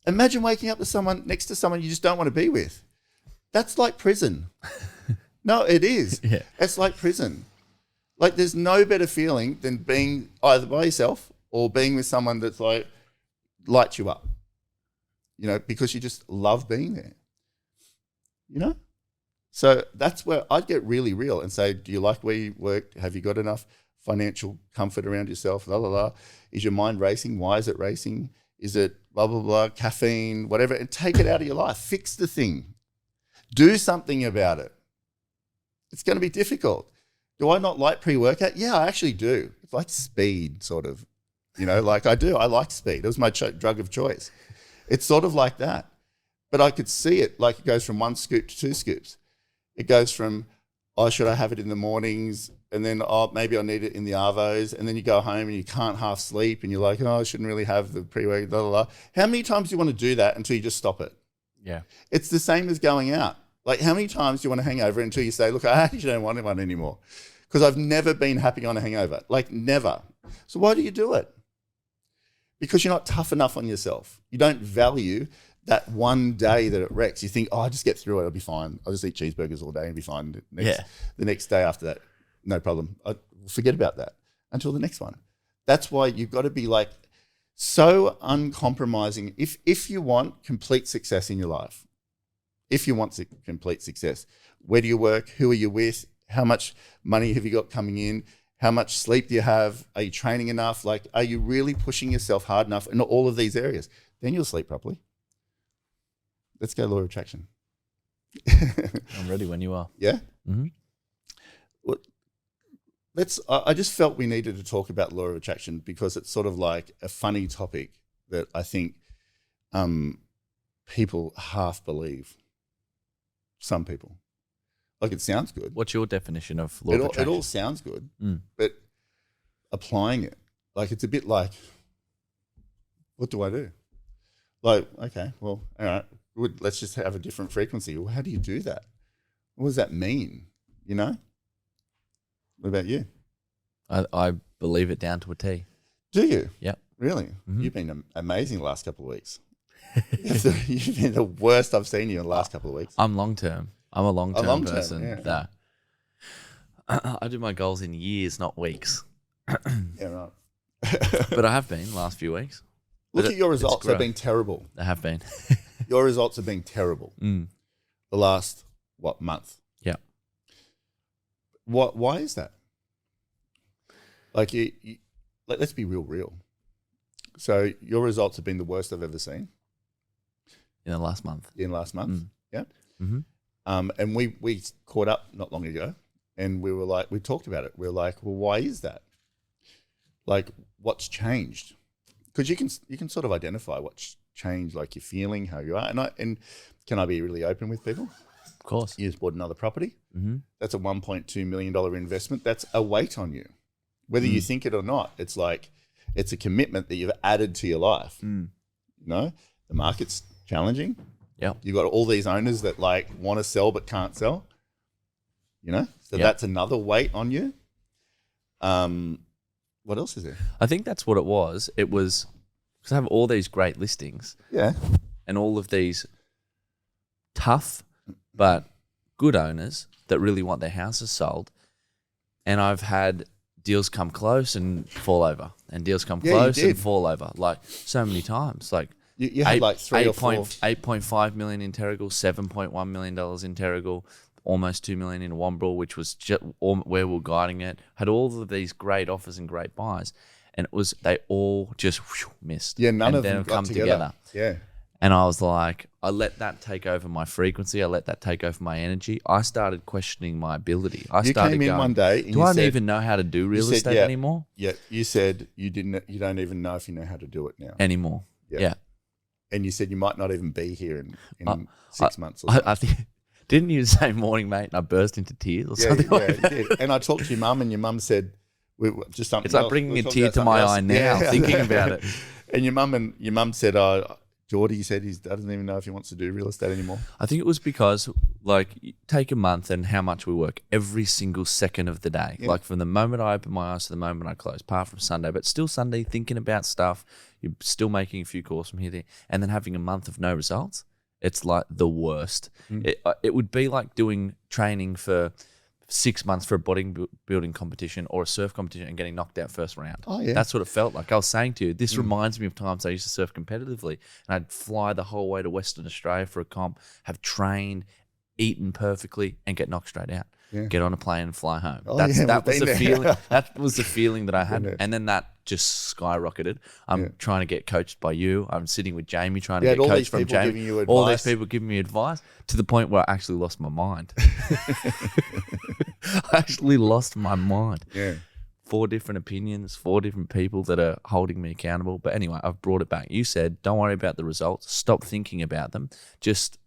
Imagine waking up next to someone you just don't want to be with. That's like prison. No, it is. Yeah. It's like prison. Like there's no better feeling than being either by yourself or being with someone that's like lights you up, because you just love being there, So that's where I'd get really real and say, do you like where you work? Have you got enough financial comfort around yourself? Blah, blah, blah. Is your mind racing? Why is it racing? Is it blah, blah, blah, caffeine, whatever? And take it out of your life. Fix the thing. Do something about it. It's going to be difficult. Do I not like pre-workout? Yeah, I actually do. It's like speed, sort of. Like I do. I like speed. It was my drug of choice. It's sort of like that. But I could see it like it goes from 1 scoop to 2 scoops. It goes from, should I have it in the mornings? And then, maybe I need it in the arvos. And then you go home and you can't half sleep and you're like, I shouldn't really have the pre-workout, blah, blah, blah. How many times do you want to do that until you just stop it? Yeah. It's the same as going out. Like how many times do you want a hangover until you say, look, I actually don't want one anymore because I've never been happy on a hangover, like never. So why do you do it? Because you're not tough enough on yourself. You don't value that one day that it wrecks. You think, I'll just get through it. I'll be fine. I'll just eat cheeseburgers all day and be fine. The next day after that, no problem. I forget about that until the next one. That's why you've got to be like so uncompromising. If you want complete success in your life, complete success, where do you work? Who are you with? How much money have you got coming in? How much sleep do you have? Are you training enough? Like, are you really pushing yourself hard enough in all of these areas? Then you'll sleep properly. Let's go law of attraction. I'm ready when you are. Yeah? Mm-hmm. Well, I just felt we needed to talk about law of attraction because it's sort of like a funny topic that I think people half believe. Some people. Like, it sounds good. What's your definition of law of It attraction? all sounds good, but applying it, like, it's a bit like, what do I do? Like, okay, well, all right, good, let's just have a different frequency. Well, how do you do that? What does that mean? You know? What about you? I believe it down to a T. Do you? Yep. Really? Mm-hmm. You've been amazing the last couple of weeks. You've been the worst I've seen you in the last couple of weeks. I'm long term. I'm a long-term person. yeah. I do my goals in years, not weeks. Yeah, right. But I have been last few weeks. Look But at your results. They've growth. been terrible. They have been. Your results have been terrible. Mm. The last, month? Yeah. Why is that? Like, let's be real. So your results have been the worst I've ever seen In the last month. in last month. Mm. Yeah. Mm-hmm. And we caught up not long ago, and we were like, we talked about it. We were like, well, why is that? Like, what's changed? Because you can sort of identify what's changed, like your feeling, how you are. And can I be really open with people? Of course. You just bought another property. Mm-hmm. That's a $1.2 million investment. That's a weight on you. Whether you think it or not, it's like, it's a commitment that you've added to your life. You know, the market's challenging. Yeah. You've got all these owners that like want to sell but can't sell. You know, so Yep. that's another weight on you. What else is there? I think that's what it was. It was because I have all these great listings Yeah. and all of these tough but good owners that really want their houses sold. And I've had deals come close and fall over, and deals come Yeah, you close and did. fall over, like so many times. Like You had like 3 or 4. 8.5 million in Terrigal, $7.1 million in Terrigal, almost 2 million in Wombrel, which was just where we were guiding it. Had all of these great offers and great buys, and they all just missed. Yeah, none and of then them it got come together. Yeah. And I was like, I let that take over my frequency. I let that take over my energy. I started questioning my ability. I You started came in going, one day and do you I said- even know how to do real said, estate yeah. anymore? Yeah. You said you don't even know if you know how to do it now. Anymore. Yeah. Yeah. And you said you might not even be here in 6 months or something. I think, didn't you say morning, mate? And I burst into tears or Yeah, something yeah, like you that. did. And I talked to your mum, and your mum said, just something It's like else. bringing We a were tear talking to my about eye something now, else. thinking about it. And your mum said, Geordie said he doesn't even know if he wants to do real estate anymore. I think it was because, like, you take a month and how much we work every single second of the day. Yeah. Like, from the moment I open my eyes to the moment I close, apart from Sunday, but still Sunday, thinking about stuff. You're still making a few calls from here, there, and then having a month of no results. It's like the worst. It would be like doing training for 6 months for a bodybuilding competition or a surf competition and getting knocked out first round. Oh, yeah. That's what it felt like. I was saying to you, this reminds me of times I used to surf competitively, and I'd fly the whole way to Western Australia for a comp, have trained, eaten perfectly, and get knocked straight out. Yeah. Get on a plane and fly home. Oh, That yeah, was we've the been feeling. there. That was the feeling that I Been there. had, and then that just skyrocketed. I'm Yeah. trying to get coached by you. I'm sitting with Jamie trying to You had get all coached these from people Jamie. giving you All these advice. people giving me advice to the point where I actually lost my mind. I actually lost my mind. Yeah. 4 different opinions, 4 different people that are holding me accountable. But anyway, I've brought it back. You said, don't worry about the results. Stop thinking about them. Just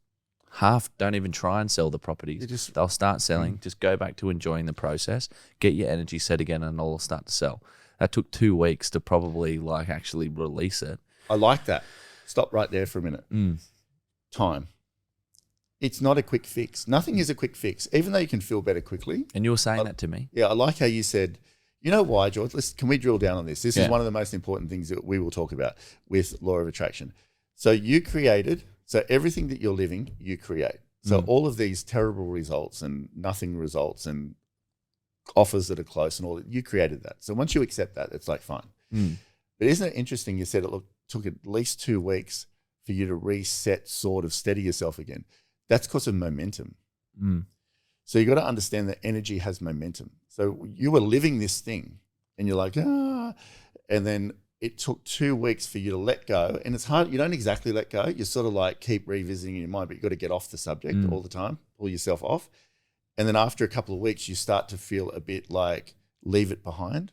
don't even try and sell the properties. They'll start selling. Just go back to enjoying the process. Get your energy set again and it'll start to sell. That took 2 weeks to probably like actually release it. I like that. Stop right there for a minute. Time. It's not a quick fix. Nothing is a quick fix, even though you can feel better quickly. And you were saying that to me. Yeah, I like how you said, you know why, George? Can we drill down on this? This is Yeah. one of the most important things that we will talk about with law of attraction. So everything that you're living, you create. So all of these terrible results and nothing results and offers that are close and all that, you created that. So once you accept that, it's like fine. But isn't it interesting? You said it took at least 2 weeks for you to reset, sort of steady yourself again. That's because of momentum. So you got to understand that energy has momentum. So you were living this thing and you're like, and then it took 2 weeks for you to let go. And it's hard. You don't exactly let go. You sort of like keep revisiting in your mind, but you got to get off the subject all the time, pull yourself off. And then after a couple of weeks, you start to feel a bit like leave it behind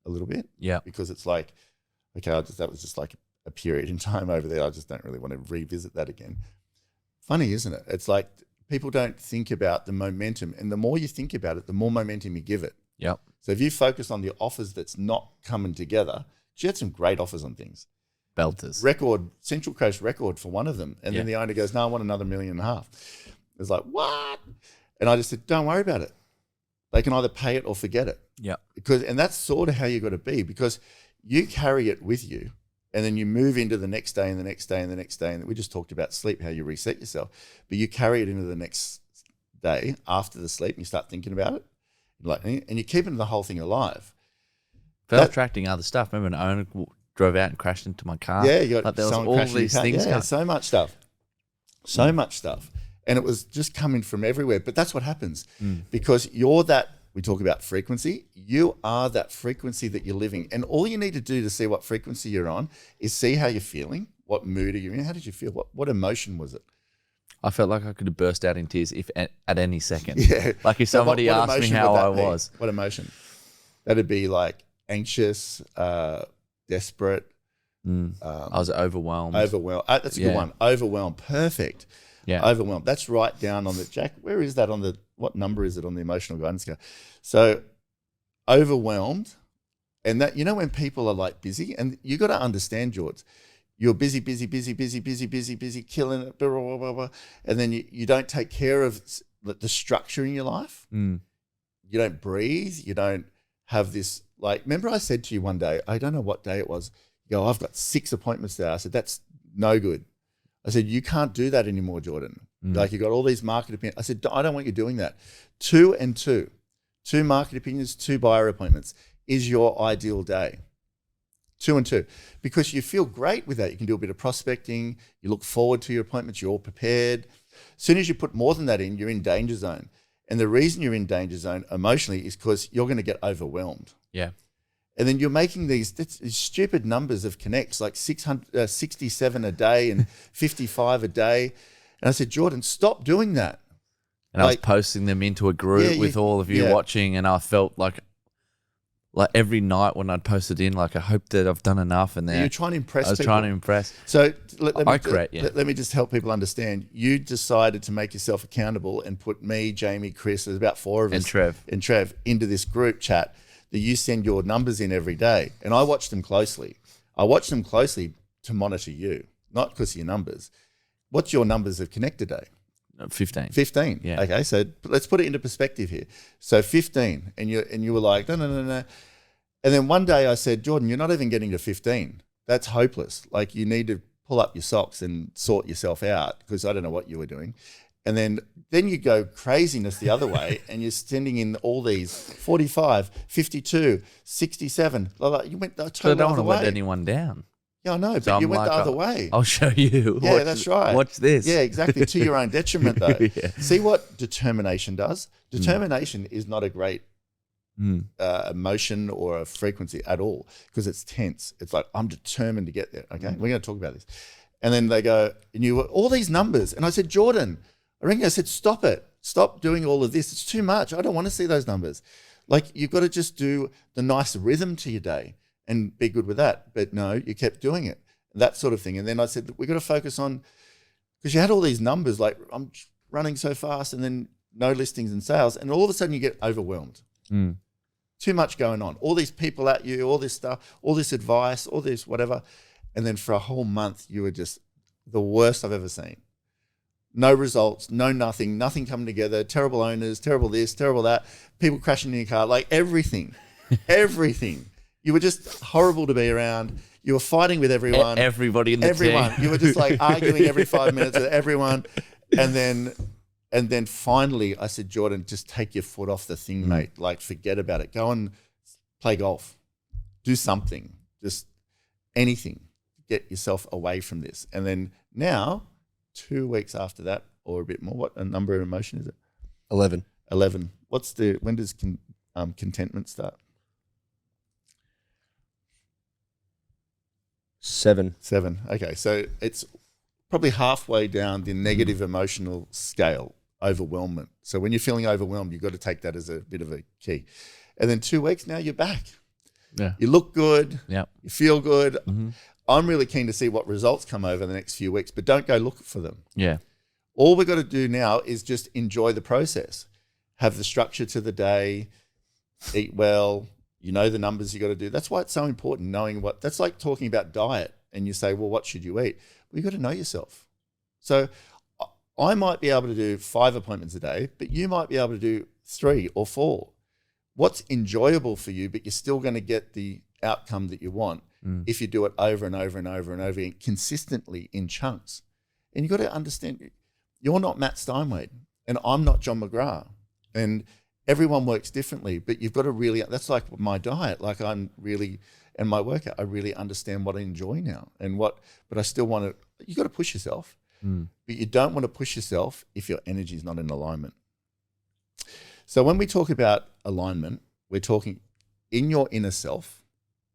a little bit. Yeah. Because it's like, okay, that was just like a period in time over there. I just don't really want to revisit that again. Funny, isn't it? It's like people don't think about the momentum. And the more you think about it, the more momentum you give it. Yep. So if you focus on the offers that's not coming together, she had some great offers on things. Belters. Record, Central Coast record for one of them. And then the owner goes, no, I want another $1.5 million. It's like, what? And I just said, don't worry about it. They can either pay it or forget it. Yeah. And that's sort of how you got to be, because you carry it with you and then you move into the next day and the next day and the next day. And we just talked about sleep, how you reset yourself, but you carry it into the next day after the sleep and you start thinking about it. And you're keeping the whole thing alive. Felt attracting other stuff. Remember, an owner drove out and crashed into my car. Yeah, you got like there was someone all crashing these your car. things. Yeah, so much stuff. So much stuff. And it was just coming from everywhere. But that's what happens because you're that, we talk about frequency. You are that frequency that you're living. And all you need to do to see what frequency you're on is see how you're feeling. What mood are you in? How did you feel? What emotion was it? I felt like I could have burst out in tears if at any second. Yeah. Like if somebody asked me emotion how would I that be? was. What emotion? That'd be like anxious, desperate. I was overwhelmed. Overwhelmed. That's a good one. Overwhelmed. Perfect. Yeah. Overwhelmed. That's right down on the, Jack, where is that on the, what number is it on the emotional guidance scale? So overwhelmed. And that, you know, when people are like busy, and you got to understand, George, you're busy, killing it, blah, blah, blah, blah, and then you don't take care of the structure in your life. You don't breathe. You don't have this, like, remember I said to you one day, I don't know what day it was, you go, I've got 6 appointments there. I said, that's no good. I said, you can't do that anymore, Jordan. Like, you got all these market opinions. I said, I don't want you doing that. 2 and 2. 2 market opinions, 2 buyer appointments is your ideal day. 2 and 2. Because you feel great with that. You can do a bit of prospecting. You look forward to your appointments. You're all prepared. As soon as you put more than that in, you're in danger zone. And the reason you're in danger zone emotionally is because you're going to get overwhelmed. Yeah. And then you're making these stupid numbers of connects, like 67 a day and 55 a day. And I said, Jordan, stop doing that. And I was posting them into a group with all of you watching, and I felt like every night when I'd post it in, like, I hope that I've done enough. And then you're trying to impress people. I was trying to impress. So let me just help people understand. You decided to make yourself accountable and put me, Jamie, Chris, there's about 4 of us. And Trev into this group chat that you send your numbers in every day. And I watch them closely. I watch them closely to monitor you, not because of your numbers. What's your numbers of connect today? 15. 15. Yeah. Okay, so let's put it into perspective here. So 15, and you were like, no. And then one day I said, Jordan, you're not even getting to 15. That's hopeless. Like, you need to pull up your socks and sort yourself out, because I don't know what you were doing. And then you go craziness the other way, and you're sending in all these 45, 52, 67. You went the total I don't other want to way. let anyone down. Yeah, I know, but So you I'm went like, the other way. I'll show you. Yeah, that's right. Watch this. Yeah, exactly. To your own detriment, though. Yeah. See what determination does? Determination is not a great emotion or a frequency at all, because it's tense. It's like, I'm determined to get there. Okay, we're going to talk about this. And then they go, and you all these numbers. And I said, Jordan, I said, stop it. Stop doing all of this. It's too much. I don't want to see those numbers. Like, you've got to just do the nice rhythm to your day and be good with that. But no, you kept doing it, that sort of thing. And then I said, we've got to focus on, because you had all these numbers, like, I'm running so fast, and then no listings and sales. And all of a sudden you get overwhelmed. Too much going on. All these people at you, all this stuff, all this advice, all this whatever. And then for a whole month, you were just the worst I've ever seen. No results, no nothing coming together, terrible owners, terrible this, terrible that, people crashing in your car, like everything. You were just horrible to be around. You were fighting with everyone. Everybody in the team. You were just like arguing every 5 minutes with everyone. And then finally I said, Jordan, just take your foot off the thing, mate. Like, forget about it. Go and play golf. Do something. Just anything. Get yourself away from this. And then now, 2 weeks after that, or a bit more, what a number of emotion is it? 11. 11. When does contentment start? 7. 7. Okay, so it's probably halfway down the negative emotional scale, overwhelmment. So when you're feeling overwhelmed, you've got to take that as a bit of a key. And then 2 weeks, now you're back. Yeah. You look good. Yeah. You feel good. I'm really keen to see what results come over the next few weeks, but don't go look for them. Yeah. All we've got to do now is just enjoy the process, have the structure to the day, eat well, you know the numbers you got to do. That's why it's so important knowing what, that's like talking about diet and you say, well, what should you eat? Well, you got to know yourself. So I might be able to do 5 appointments a day, but you might be able to do 3 or 4. What's enjoyable for you, but you're still going to get the outcome that you want if you do it over and over and over and over again, consistently in chunks. And you've got to understand, you're not Matt Steinway and I'm not John McGrath. And everyone works differently, but you've got to really, that's like my diet, like I'm really, and my workout, I really understand what I enjoy now and what, but I still want to, you got to push yourself, but you don't want to push yourself if your energy is not in alignment. So when we talk about alignment, we're talking in your inner self.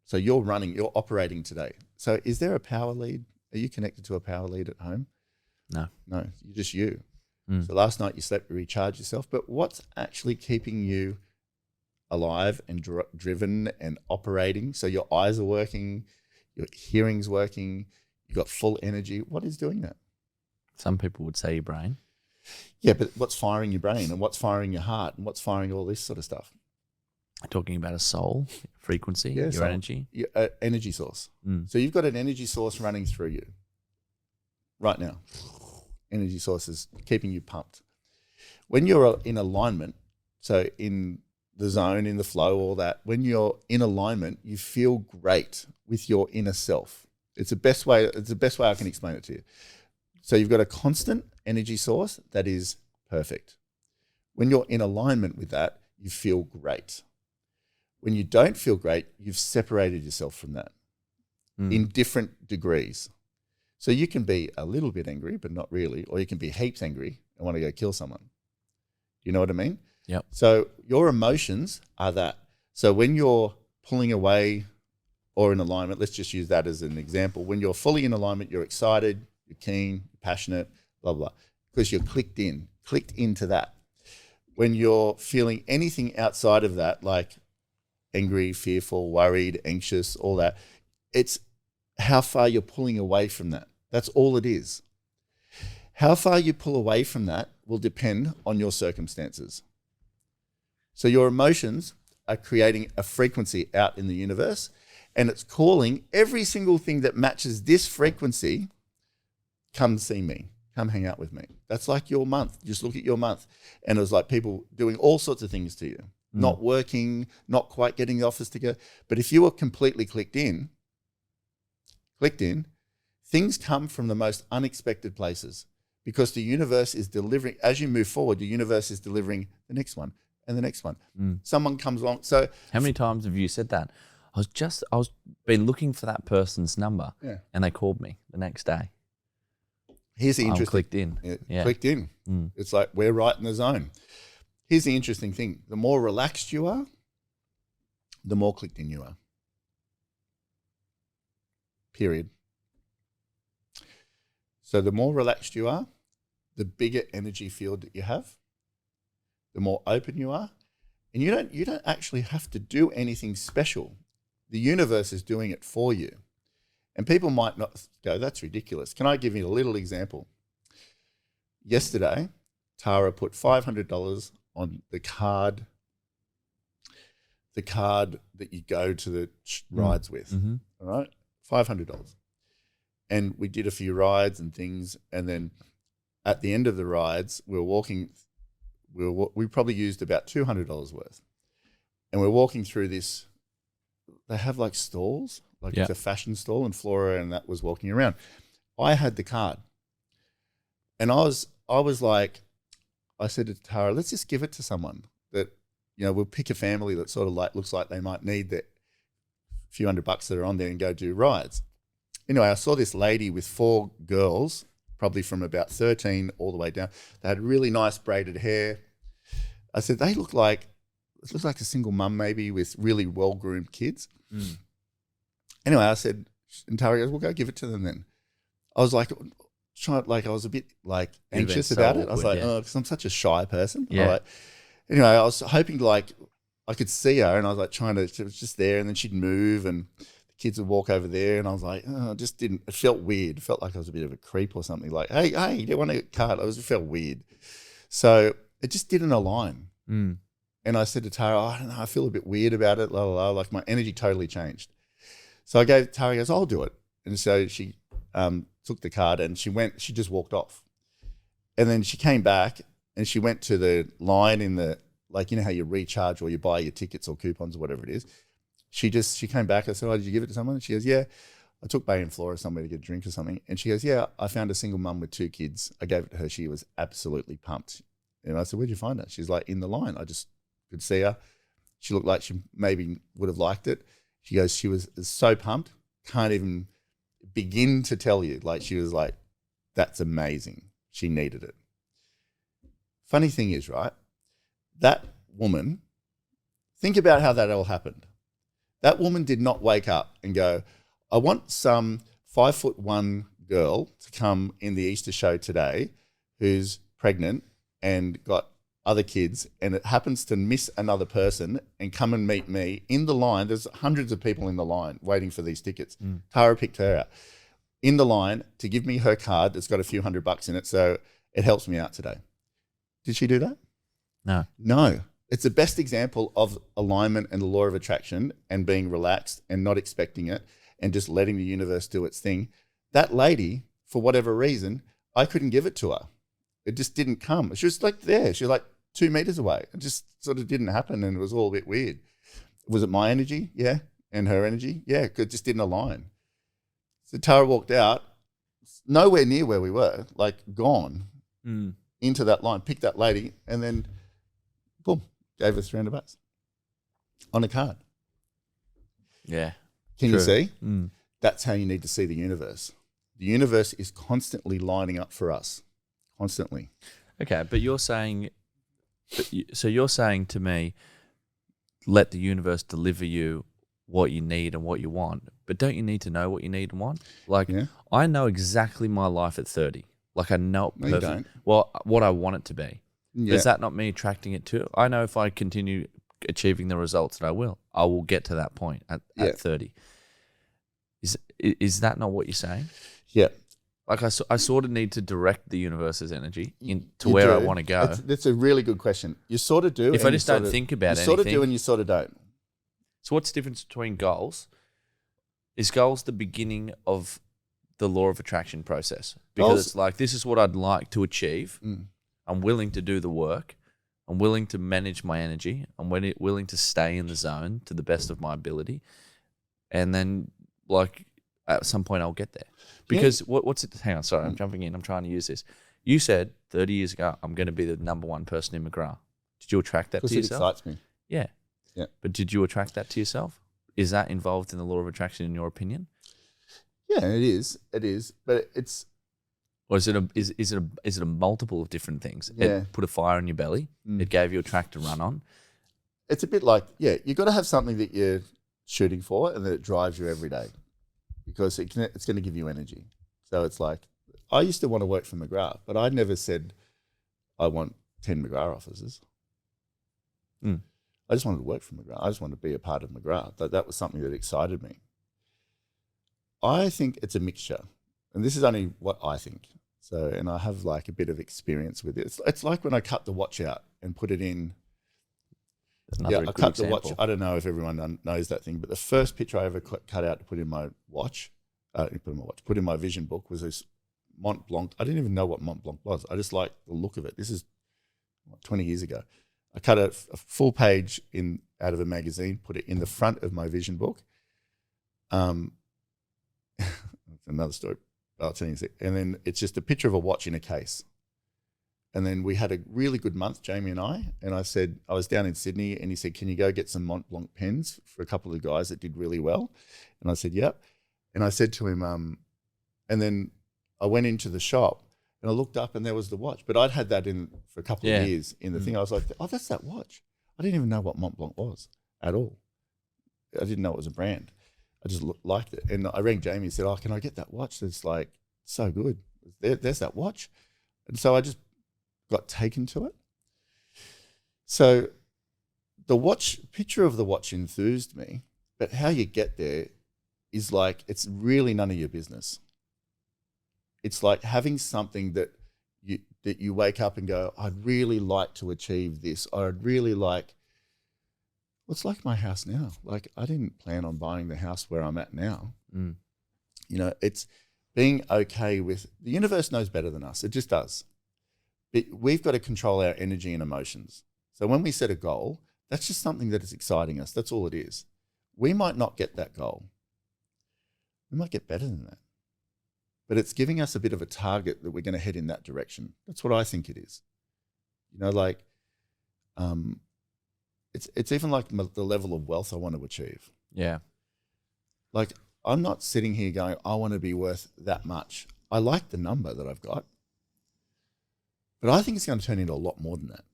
So you're running, you're operating today. So is there a power lead? Are you connected to a power lead at home? No. No, you're just you. So last night you slept to recharge yourself, but what's actually keeping you alive and driven and operating? So your eyes are working, your hearing's working, you've got full energy. What is doing that? Some people would say your brain. Yeah, but what's firing your brain and what's firing your heart and what's firing all this sort of stuff? Talking about a soul, frequency, your soul, energy. Your energy source. So you've got an energy source running through you right now. Energy source is keeping you pumped. When you're in alignment, so in the zone, in the flow, all that, when you're in alignment, you feel great with your inner self. It's the best way I can explain it to you. So you've got a constant energy source that is perfect. When you're in alignment with that, you feel great. When you don't feel great, you've separated yourself from that in different degrees. So you can be a little bit angry, but not really, or you can be heaps angry and want to go kill someone. You know what I mean? Yep. So your emotions are that. So when you're pulling away or in alignment, let's just use that as an example. When you're fully in alignment, you're excited, you're keen, you're passionate, blah, blah, because you're clicked into that. When you're feeling anything outside of that, like angry, fearful, worried, anxious, all that, it's how far you're pulling away from that. That's all it is. How far you pull away from that will depend on your circumstances. So your emotions are creating a frequency out in the universe, and it's calling every single thing that matches this frequency, come see me, come hang out with me. That's like your month. Just look at your month. And it was like people doing all sorts of things to you, not working, not quite getting the office together. But if you were completely clicked in, things come from the most unexpected places because the universe is delivering, as you move forward, the universe is delivering the next one and the next one. Someone comes along. So how many times have you said that? I was been looking for that person's number and they called me the next day. Here's the interesting. Clicked in. Yeah. Clicked in. It's like we're right in the zone. Here's the interesting thing. The more relaxed you are, the more clicked in you are. Period. So the more relaxed you are, the bigger energy field that you have, the more open you are. And you don't actually have to do anything special. The universe is doing it for you. And people might not go, that's ridiculous. Can I give you a little example? Yesterday, Tara put $500 on the card that you go to the rides with. All right? $500. And we did a few rides and things. And then at the end of the rides, we probably used about $200 worth. And we're walking through this, they have like stalls, like it's a fashion stall, and Flora and that was walking around. I had the card. And I was like, I said to Tara, let's just give it to someone that, we'll pick a family that sort of like looks like they might need that few $100 that are on there and go do rides. Anyway, I saw this lady with 4 girls, probably from about 13 all the way down. They had really nice braided hair. I said, it looks like a single mum maybe with really well-groomed kids. Anyway, I said, and Tara goes, well, go give it to them then. I was like, I was a bit like anxious about it. I was like, because I'm such a shy person. Yeah. Anyway, I was hoping I could see her, and I was like she was just there, and then she'd move, and the kids would walk over there, and I was like, oh, it felt weird. It felt like I was a bit of a creep or something. Like, hey, do you want a card? It felt weird. So it just didn't align. Mm. And I said to Tara, I don't know, I feel a bit weird about it, la, la, la. Like my energy totally changed. So I gave Tara, goes, I'll do it. And so she took the card and she just walked off. And then she came back and she went to the line in the, like, you know how you recharge or you buy your tickets or coupons or whatever it is. She came back. I said, oh, did you give it to someone? And she goes, yeah. I took Bay and Flora somewhere to get a drink or something. And she goes, yeah, I found a single mum with 2 kids. I gave it to her. She was absolutely pumped. And I said, where'd you find her? She's like, in the line. I just could see her. She looked like she maybe would have liked it. She goes, she was so pumped, can't even begin to tell you. Like, she was like, that's amazing. She needed it. Funny thing is, right, that woman, think about how that all happened. That woman did not wake up and go, I want some 5'1" girl to come in the Easter show today who's pregnant and got other kids, and it happens to miss another person and come and meet me in the line. There's hundreds of people in the line waiting for these tickets. Tara picked her out in the line to give me her card that's got a few $100 in it, so it helps me out today. Did she do that? No. It's the best example of alignment and the law of attraction and being relaxed and not expecting it and just letting the universe do its thing. That lady, for whatever reason, I couldn't give it to her. It just didn't come. She was like there. She was like 2 meters away. It just sort of didn't happen, and it was all a bit weird. Was it my energy? Yeah. And her energy? Yeah, it just didn't align. So Tara walked out, nowhere near where we were, like gone into that line, picked that lady, and then boom, gave us $300 on a card. Yeah. Can you see? That's how you need to see the universe. The universe is constantly lining up for us, constantly. Okay, but you're saying, you're saying to me, let the universe deliver you what you need and what you want. But don't you need to know what you need and want? Like, I know exactly my life at 30. Like, I know it perfect. No, you don't. Well, what I want it to be. Yeah. Is that not me attracting it to? I know if I continue achieving the results that I will get to that point at 30. Is that not what you're saying? Yeah. Like, I sort of need to direct the universe's energy to where I want to go. That's a really good question. You sort of do. If I just don't think about anything. You sort of do and you sort of don't. So what's the difference between goals? Is goals the beginning of the law of attraction process? Because it's like, this is what I'd like to achieve. I'm willing to do the work. I'm willing to manage my energy. I'm willing to stay in the zone to the best of my ability. And then, like, at some point I'll get there. Because what's it? Hang on, sorry, I'm jumping in. I'm trying to use this. You said 30 years ago, I'm going to be the number 1 person in McGrath. Did you attract that to yourself? Because it excites me. Yeah. Yeah. But did you attract that to yourself? Is that involved in the law of attraction, in your opinion? Yeah, it is. It is. But it's... Or is it a multiple of different things? Yeah. It put a fire in your belly. It gave you a track to run on. It's a bit like, you've got to have something that you're shooting for and that it drives you every day, because it's going to give you energy. So it's like, I used to want to work for McGrath, but I never said I want 10 McGrath officers. I just wanted to work for McGrath. I just wanted to be a part of McGrath. That was something that excited me. I think it's a mixture, and this is only what I think. So, and I have like a bit of experience with it. It's like when I cut the watch out and put it in. I cut the watch. I don't know if everyone knows that thing, but the first picture I ever cut out to put in my watch, put in my vision book, was this Mont Blanc. I didn't even know what Mont Blanc was. I just liked the look of it. This is 20 years ago. I cut a full page out of a magazine, put it in the front of my vision book. That's another story. I'll tell you in a sec. And then it's just a picture of a watch in a case. And then we had a really good month, Jamie and I. And I said, I was down in Sydney, and he said, can you go get some Mont Blanc pens for a couple of guys that did really well? And I said, yep. And I said to him, and then I went into the shop and I looked up and there was the watch. But I'd had that in for a couple of years in the thing. I was like, oh, that's that watch. I didn't even know what Mont Blanc was at all. I didn't know it was a brand. I just liked it. And I rang Jamie and said, oh, can I get that watch? That's like so good. There's that watch. And so I just got taken to it. So the picture of the watch enthused me, but how you get there is like, it's really none of your business. It's like having something that you wake up and go, I'd really like to achieve this. I'd really like, what's like my house now? Like, I didn't plan on buying the house where I'm at now. Mm. You know, it's being okay with, the universe knows better than us. It just does. But we've got to control our energy and emotions. So when we set a goal, that's just something that is exciting us. That's all it is. We might not get that goal. We might get better than that. But it's giving us a bit of a target that we're going to head in that direction. That's what I think it is. You know, like, it's even like the level of wealth I want to achieve. Yeah. Like, I'm not sitting here going, I want to be worth that much. I like the number that I've got, but I think it's going to turn into a lot more than that.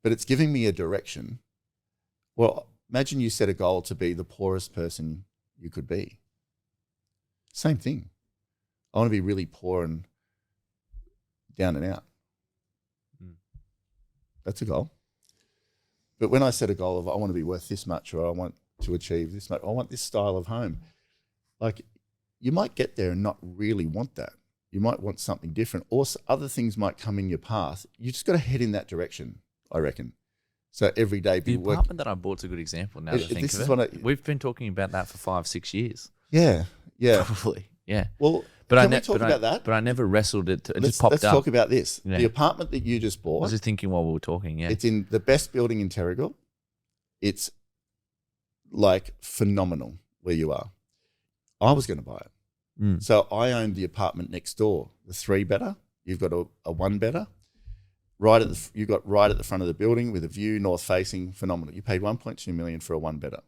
But it's giving me a direction. Well, imagine you set a goal to be the poorest person you could be. Same thing. I want to be really poor and down and out. That's a goal. But when I set a goal of I want to be worth this much, or I want to achieve this much, I want this style of home, like, you might get there and not really want that. You might want something different, or other things might come in your path. You just got to head in that direction, I reckon. So every day be The apartment that I bought's a good example now that I think of it. We've been talking about that for 5-6 years. Yeah. Probably, yeah. Well, But can we talk about that? But I never wrestled it. It just popped up. Let's talk about this. Yeah. The apartment that you just I bought. was just thinking while we were talking, yeah. It's in the best building in Terrigal. It's like phenomenal where you are. I was going to buy it. Mm. So I owned the apartment next door, the 3-bedder. You've got a 1-bedder. You got right at the front of the building with a view, north facing, phenomenal. You paid $1.2 million for a 1-bedder.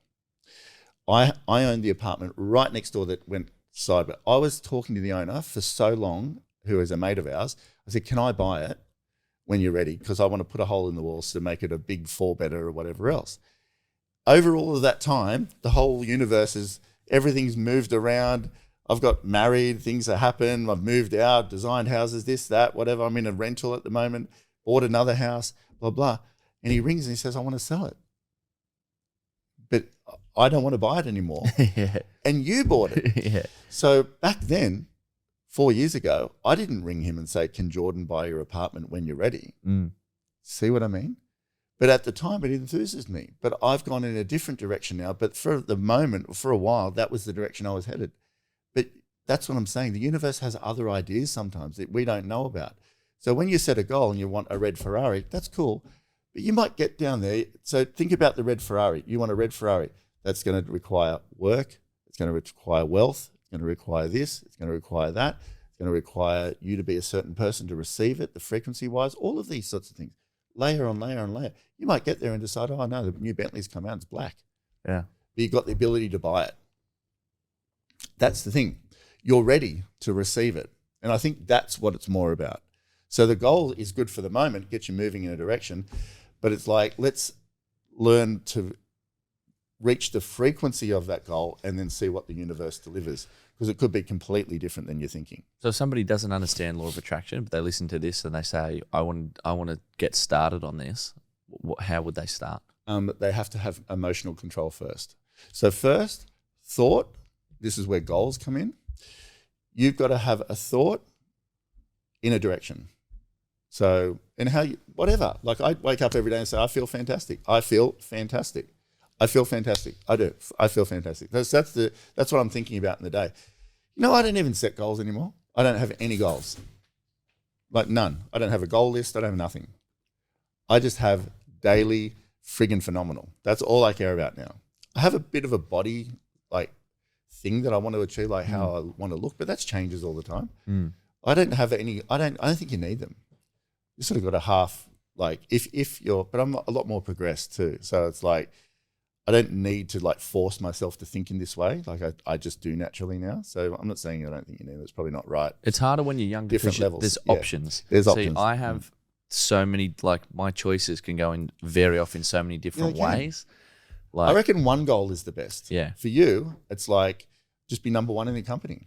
I owned the apartment right next door that went sideways. I was talking to the owner for so long, who is a mate of ours. I said, can I buy it when you're ready? Because I want to put a hole in the walls to make it a big 4-bedder or whatever else. Over all of that time, the whole universe everything's moved around. I've got married, things have happened. I've moved out, designed houses, this, that, whatever. I'm in a rental at the moment, bought another house, blah, blah. And he rings and he says, I want to sell it. But I don't want to buy it anymore. Yeah. And you bought it. Yeah. So back then, 4 years ago, I didn't ring him and say, can Jordan buy your apartment when you're ready? Mm. See what I mean? But at the time, it enthuses me. But I've gone in a different direction now. But for the moment, for a while, that was the direction I was headed. But that's what I'm saying. The universe has other ideas sometimes that we don't know about. So when you set a goal and you want a red Ferrari, that's cool. But you might get down there. So think about the red Ferrari. You want a red Ferrari. That's going to require work. It's going to require wealth. It's going to require this. It's going to require that. It's going to require you to be a certain person to receive it, the frequency-wise, all of these sorts of things. Layer on layer on layer. You might get there and decide, oh, no, the new Bentley's come out, it's black. Yeah. But you've got the ability to buy it. That's the thing. You're ready to receive it. And I think that's what it's more about. So the goal is good for the moment, get you moving in a direction, but it's like, let's learn to reach the frequency of that goal and then see what the universe delivers, because it could be completely different than you're thinking. So if somebody doesn't understand law of attraction, but they listen to this and they say, I want to get started on this, how would they start? They have to have emotional control first. So first, thought, this is where goals come in. You've got to have a thought in a direction. So, and how you, whatever, like I wake up every day and say, I feel fantastic. I feel fantastic. I feel fantastic. I do. I feel fantastic. That's what I'm thinking about in the day. You know, I don't even set goals anymore. I don't have any goals. Like none. I don't have a goal list. I don't have nothing. I just have daily friggin' phenomenal. That's all I care about now. I have a bit of a body like thing that I want to achieve, like how I want to look, but that changes all the time. I don't have any, I don't think you need them. You sort of got a half, like if you're, but I'm a lot more progressed too. So it's like, I don't need to like force myself to think in this way. Like I just do naturally now. So I'm not saying I don't think you need it. It's probably not right. It's harder when you're younger. Different levels. There's Yeah. options. There's See, options. I have so many, like my choices can go in vary off in so many different they can. ways. Like, I reckon one goal is the best. Yeah. For you, it's like just be number one in the company.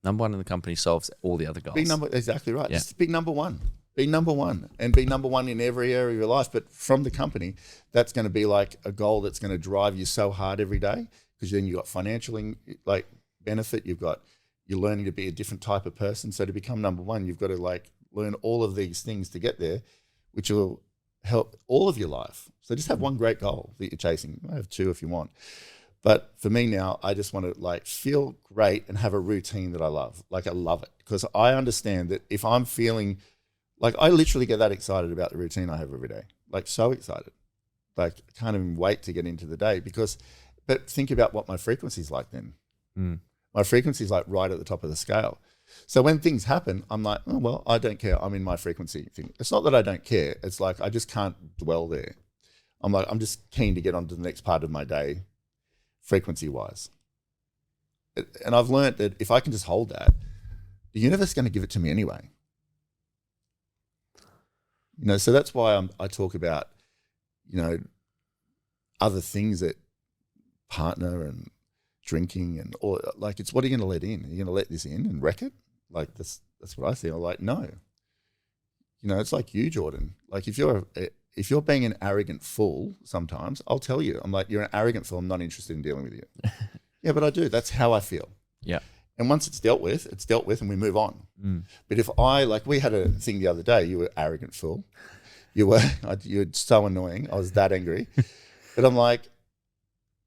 Number one in the company solves all the other goals. Exactly right. Yeah. Just be number one. Be number one and be number one in every area of your life. But from the company, that's going to be like a goal that's going to drive you so hard every day because then you've got financial like benefit. You're learning to be a different type of person. So to become number one, you've got to like learn all of these things to get there, which will help all of your life. So just have one great goal that you're chasing. You might have two if you want. But for me now, I just want to like feel great and have a routine that I love. Like I love it because I understand that if I'm feeling like I literally get that excited about the routine I have every day, like so excited. Like I can't even wait to get into the day but think about what my frequency is like then. My frequency is like right at the top of the scale. So when things happen, I'm like, oh, well, I don't care. I'm in my frequency thing. It's not that I don't care. It's like I just can't dwell there. I'm like, I'm just keen to get on to the next part of my day frequency-wise. And I've learned that if I can just hold that, the universe is going to give it to me anyway. You know, so that's why I talk about, you know, other things that partner and drinking and all, like it's what are you going to let in? Are you going to let this in and wreck it? Like that's what I see. I'm like, no. You know, it's like you, Jordan. Like if you're being an arrogant fool sometimes, I'll tell you. I'm like, you're an arrogant fool. I'm not interested in dealing with you. Yeah, but I do. That's how I feel. Yeah. And once it's dealt with and we move on. But if we had a thing the other day, you were arrogant fool. You're so annoying. I was that angry. But I'm like,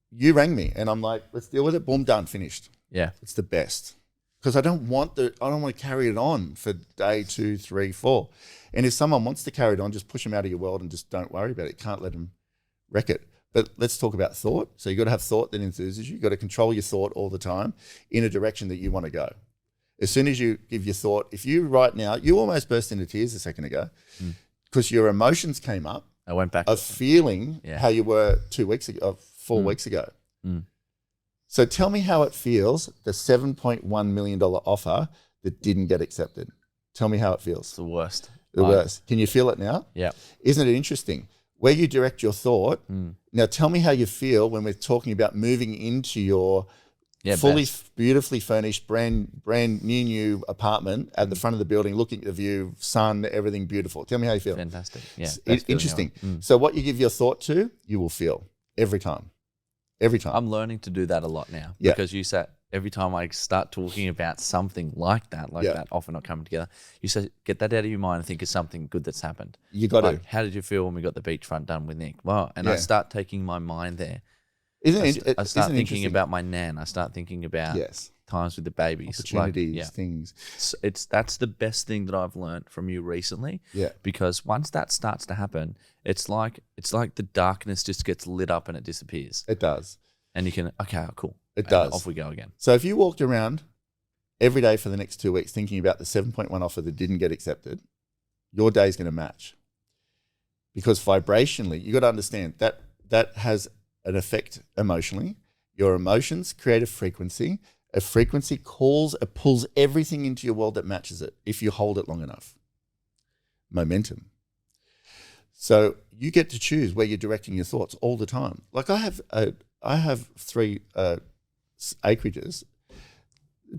you rang me and I'm like, let's deal with it. Boom, done, finished. Yeah. It's the best. Because I don't want to carry it on for day 2, 3, 4. And if someone wants to carry it on, just push them out of your world and just don't worry about it. Can't let them wreck it. But let's talk about thought. So you've got to have thought that enthuses you. You've got to control your thought all the time in a direction that you want to go. As soon as you give your thought, if you right now, you almost burst into tears a second ago because your emotions came up. I went back of feeling how you were 2 weeks ago, 4 weeks ago. So tell me how it feels, the $7.1 million offer that didn't get accepted. Tell me how it feels. It's the worst. The worst. Can you feel it now? Yeah. Isn't it interesting? Where you direct your thought. Now tell me how you feel when we're talking about moving into your fully, beautifully furnished, brand new apartment at the front of the building, looking at the view, sun, everything beautiful. Tell me how you feel. Fantastic. Yeah. Interesting. So what you give your thought to, you will feel every time. Every time. I'm learning to do that a lot now because you said every time I start talking about something like that often not coming together, you say, get that out of your mind and think of something good that's happened. You got to. How did you feel when we got the beachfront done with Nick? Wow. And I start taking my mind there. I start thinking about my nan. I start thinking about times with the babies. Opportunities, things. So that's the best thing that I've learned from you recently. Yeah. Because once that starts to happen, it's like the darkness just gets lit up and it disappears. It does. And you can, okay, cool. It does. Off we go again. So if you walked around every day for the next 2 weeks thinking about the 7.1 offer that didn't get accepted, your day's going to match. Because vibrationally, you got to understand that has an effect emotionally. Your emotions create a frequency. A frequency pulls everything into your world that matches it if you hold it long enough. Momentum. So you get to choose where you're directing your thoughts all the time. Like I have 3 acreages.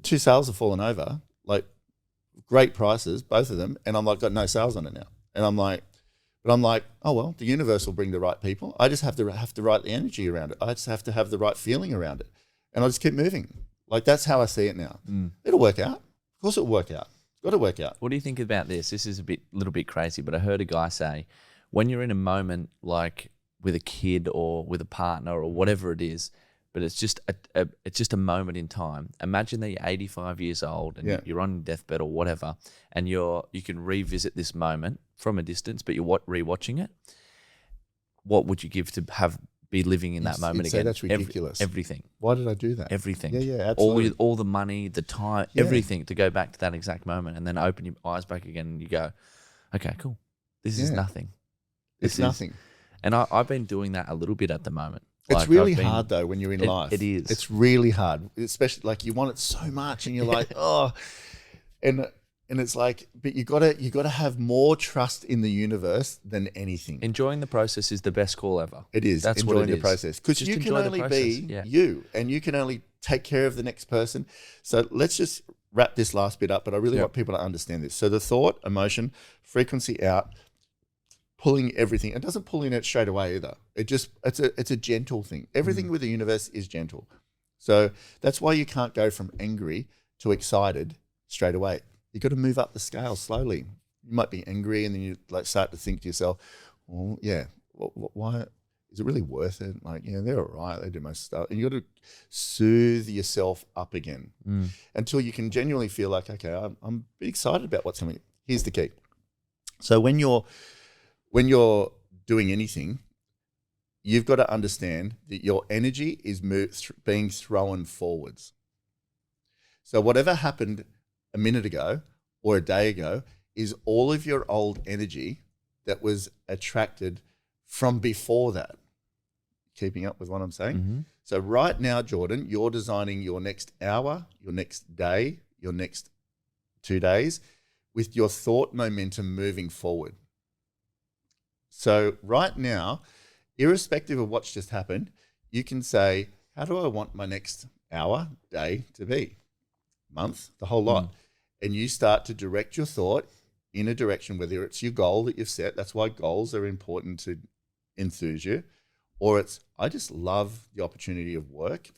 2 sales have fallen over, like great prices, both of them, and I'm like got no sales on it now. And I'm like, oh well, the universe will bring the right people. I just have the right energy around it. I just have to have the right feeling around it, and I just keep moving. Like that's how I see it now. It'll work out. Of course, it'll work out. It's got to work out. What do you think about this? This is little bit crazy, but I heard a guy say, when you're in a moment like with a kid or with a partner or whatever it is, but it's just a moment in time. Imagine that you're 85 years old and you're on your deathbed or whatever, and you can revisit this moment from a distance, but you're rewatching it. What would you give to be living in that moment again? That's ridiculous. Everything. Why did I do that? Everything. Yeah, absolutely. All the money, the time, everything to go back to that exact moment, and then open your eyes back again, and you go, okay, cool. This is nothing. It's nothing. And I've been doing that a little bit at the moment. It's really hard though when you're in life. It is. It's really hard, especially like you want it so much, and you're like, oh, and it's like, but you gotta have more trust in the universe than anything. Enjoying the process is the best call ever. It is. That's enjoying the process, because you can only be you, and you can only take care of the next person. So let's just wrap this last bit up. But I really want people to understand this. So the thought, emotion, frequency out. Pulling everything. It doesn't pull in it straight away either. It's a gentle thing. Everything with the universe is gentle. So that's why you can't go from angry to excited straight away. You've got to move up the scale slowly. You might be angry and then you like start to think to yourself, well, yeah, why is it really worth it? Like, yeah, they're all right. They do most stuff. And you got to soothe yourself up again until you can genuinely feel like, okay, I'm excited about what's coming. Here's the key. So when you're doing anything, you've got to understand that your energy is being thrown forwards. So whatever happened a minute ago or a day ago is all of your old energy that was attracted from before that. Keeping up with what I'm saying? Mm-hmm. So right now, Jordan, you're designing your next hour, your next day, your next 2 days with your thought momentum moving forward. So right now, irrespective of what's just happened, you can say, how do I want my next hour, day to be? Month, the whole lot. And you start to direct your thought in a direction, whether it's your goal that you've set. That's why goals are important to enthuse you. Or it's, I just love the opportunity of work.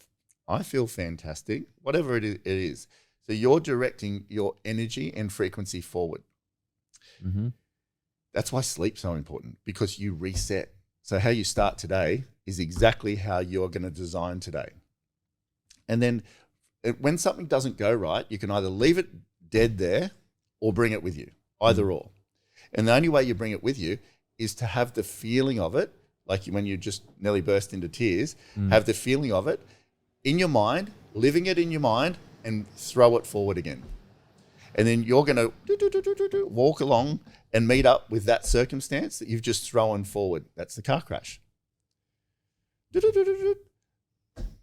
I feel fantastic, whatever it is. So you're directing your energy and frequency forward. Mm-hmm. That's why sleep's so important, because you reset. So how you start today is exactly how you're going to design today. And then when something doesn't go right, you can either leave it dead there or bring it with you, either or. And the only way you bring it with you is to have the feeling of it, like when you just nearly burst into tears, have the feeling of it in your mind, living it in your mind, and throw it forward again. And then you're going to walk along and meet up with that circumstance that you've just thrown forward. That's the car crash.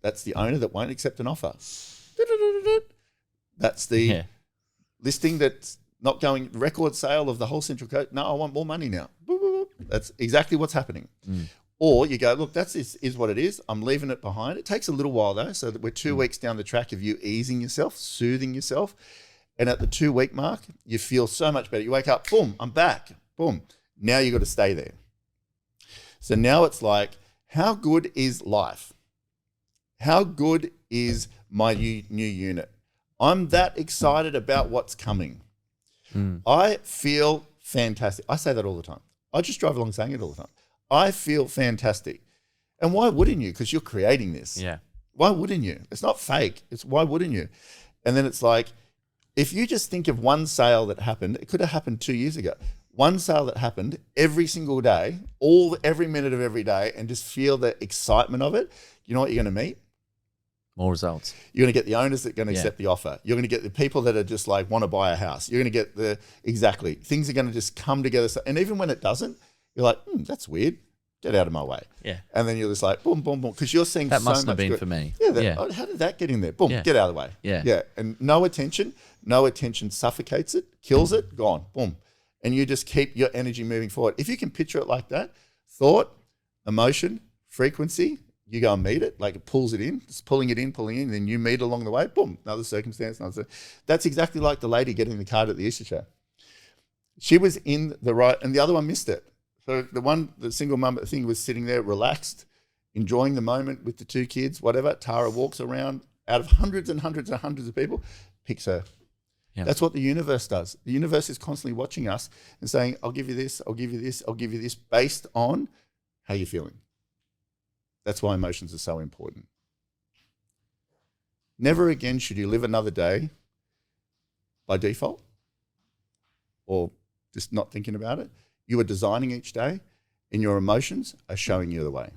That's the owner that won't accept an offer. That's the listing that's not going, record sale of the whole Central Coast. No, I want more money now. That's exactly what's happening. Or you go, look, that's is what it is. I'm leaving it behind. It takes a little while though, so that we're 2 weeks down the track of you easing yourself, soothing yourself. And at the 2 week mark, you feel so much better. You wake up, boom, I'm back, boom. Now you got to stay there. So now it's like, how good is life? How good is my new unit? I'm that excited about what's coming. I feel fantastic. I say that all the time. I just drive along saying it all the time. I feel fantastic. And why wouldn't you? Because you're creating this. Yeah. Why wouldn't you? It's not fake. It's why wouldn't you? And then it's like, if you just think of one sale that happened, it could have happened 2 years ago. One sale that happened every single day, every minute of every day, and just feel the excitement of it. You know what you're going to meet? More results. You're going to get the owners that are going to accept the offer. You're going to get the people that are just like want to buy a house. You're going to get exactly. Things are going to just come together. And even when it doesn't, you're like, that's weird. Get out of my way. Yeah. And then you're just like, boom, boom, boom. Because you're seeing that so must much have been good. for me. Yeah. Oh, how did that get in there? Boom, get out of the way. Yeah. Yeah. And no attention suffocates it, kills it, gone, boom. And you just keep your energy moving forward. If you can picture it like that, thought, emotion, frequency, you go and meet it, like it pulls it in, it's pulling it in, then you meet along the way, boom, another circumstance, That's exactly like the lady getting the card at the Easter show. She was in the right, and the other one missed it. So the single mum thing was sitting there relaxed, enjoying the moment with the 2 kids, whatever. Tara walks around out of hundreds and hundreds and hundreds of people, picks her. Yep. That's what the universe does. The universe is constantly watching us and saying, I'll give you this, I'll give you this, I'll give you this, based on how you're feeling. That's why emotions are so important. Never again should you live another day by default or just not thinking about it. You are designing each day and your emotions are showing you the way.